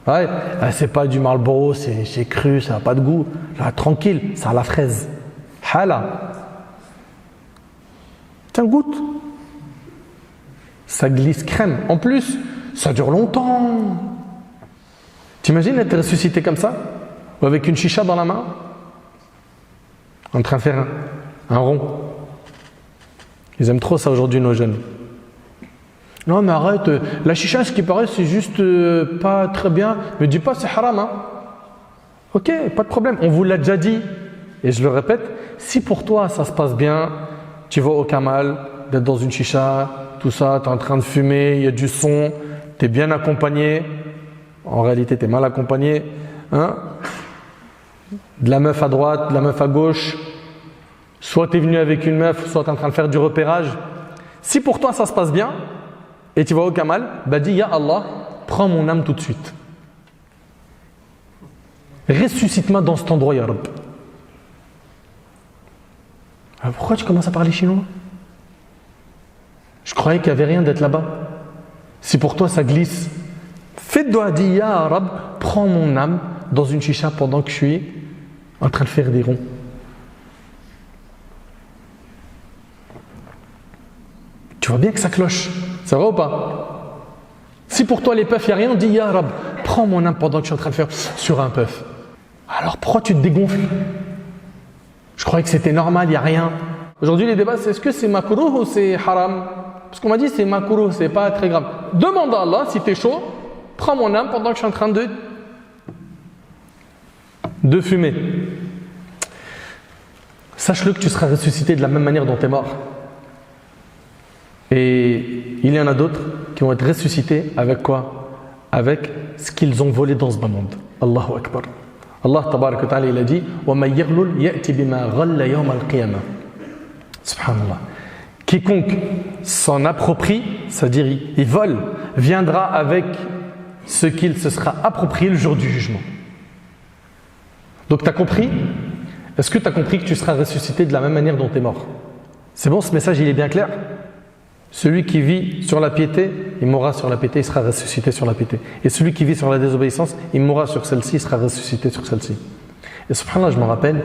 Ouais, c'est pas du Marlboro, c'est cru, ça n'a pas de goût. Là, tranquille, ça a la fraise. Hala. Tiens, goûte. Ça glisse crème. En plus, ça dure longtemps. T'imagines être ressuscité comme ça ? Ou avec une chicha dans la main ? En train de faire un rond. Ils aiment trop ça aujourd'hui, nos jeunes. Non mais arrête, la chicha, ce qui paraît, c'est juste pas très bien. Me dis pas c'est haram, hein. Ok, pas de problème, on vous l'a déjà dit. Et je le répète, si pour toi ça se passe bien, tu vois aucun mal d'être dans une chicha, tout ça, tu es en train de fumer, il y a du son, tu es bien accompagné. En réalité, tu es mal accompagné. Hein, de la meuf à droite, de la meuf à gauche. Soit tu es venu avec une meuf, soit tu es en train de faire du repérage. Si pour toi ça se passe bien, et tu vois aucun mal, bah dis Ya Allah, prends mon âme tout de suite. Ressuscite-moi dans cet endroit, Ya Rabb. Alors pourquoi tu commences à parler chinois ? Je croyais qu'il n'y avait rien d'être là-bas. Si pour toi ça glisse, fais doigt, dis Ya Rabb, prends mon âme dans une chicha pendant que je suis en train de faire des ronds. Tu vois bien que ça cloche, c'est vrai ou pas ? Si pour toi les puffs, il n'y a rien, dis Ya Rab, prends mon âme pendant que je suis en train de faire sur un puff. Alors pourquoi tu te dégonfles ? Je croyais que c'était normal, il n'y a rien. Aujourd'hui les débats c'est est-ce que c'est makruh ou c'est haram ? Parce qu'on m'a dit c'est makruh, c'est pas très grave. Demande à Allah si tu es chaud, prends mon âme pendant que je suis en train de fumer. Sache-le que tu seras ressuscité de la même manière dont tu es mort. Et il y en a d'autres qui vont être ressuscités avec quoi ? Avec ce qu'ils ont volé dans ce bas monde. Allahu Akbar. Allah tabarak wa ta'ala il a dit وَمَنْ يَغْلُلْ يَأْتِ بِمَا غَلَّ يَوْمَ الْقِيَامَةِ. Subhanallah. Quiconque s'en approprie, c'est-à-dire il vole, viendra avec ce qu'il se sera approprié le jour du jugement. Donc tu as compris ? Est-ce que tu as compris que tu seras ressuscité de la même manière dont tu es mort ? C'est bon, ce message il est bien clair ? Celui qui vit sur la piété, il mourra sur la piété, il sera ressuscité sur la piété. Et celui qui vit sur la désobéissance, il mourra sur celle-ci, il sera ressuscité sur celle-ci. Et subhanallah, je me rappelle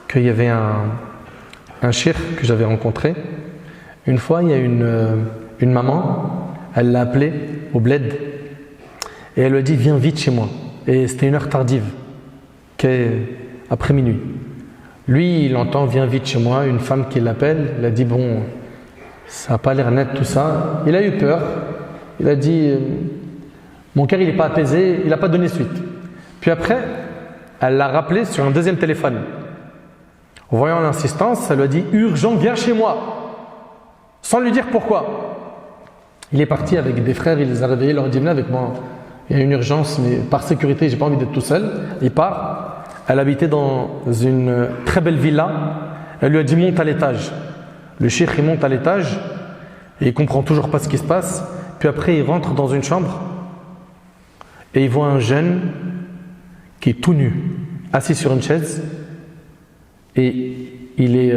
qu'il y avait un cheikh que j'avais rencontré. Une fois, il y a une maman, elle l'a appelé au bled et elle lui a dit viens vite chez moi. Et c'était une heure tardive, après minuit. Lui, il entend viens vite chez moi, une femme qui l'appelle, il a dit bon, ça n'a pas l'air net tout ça. Il a eu peur, il a dit mon cœur il n'est pas apaisé, il n'a pas donné suite. Puis après, elle l'a rappelé sur un deuxième téléphone. En voyant l'insistance, elle lui a dit urgent, viens chez moi, sans lui dire pourquoi. Il est parti avec des frères, il les a réveillés, il leur a dit venez avec moi, il y a une urgence, mais par sécurité, j'ai pas envie d'être tout seul. Il part. Elle habitait dans une très belle villa. Elle lui a dit monte à l'étage. Le cheikh il monte à l'étage et il comprend toujours pas ce qui se passe. Puis après il rentre dans une chambre et il voit un jeune qui est tout nu, assis sur une chaise et il est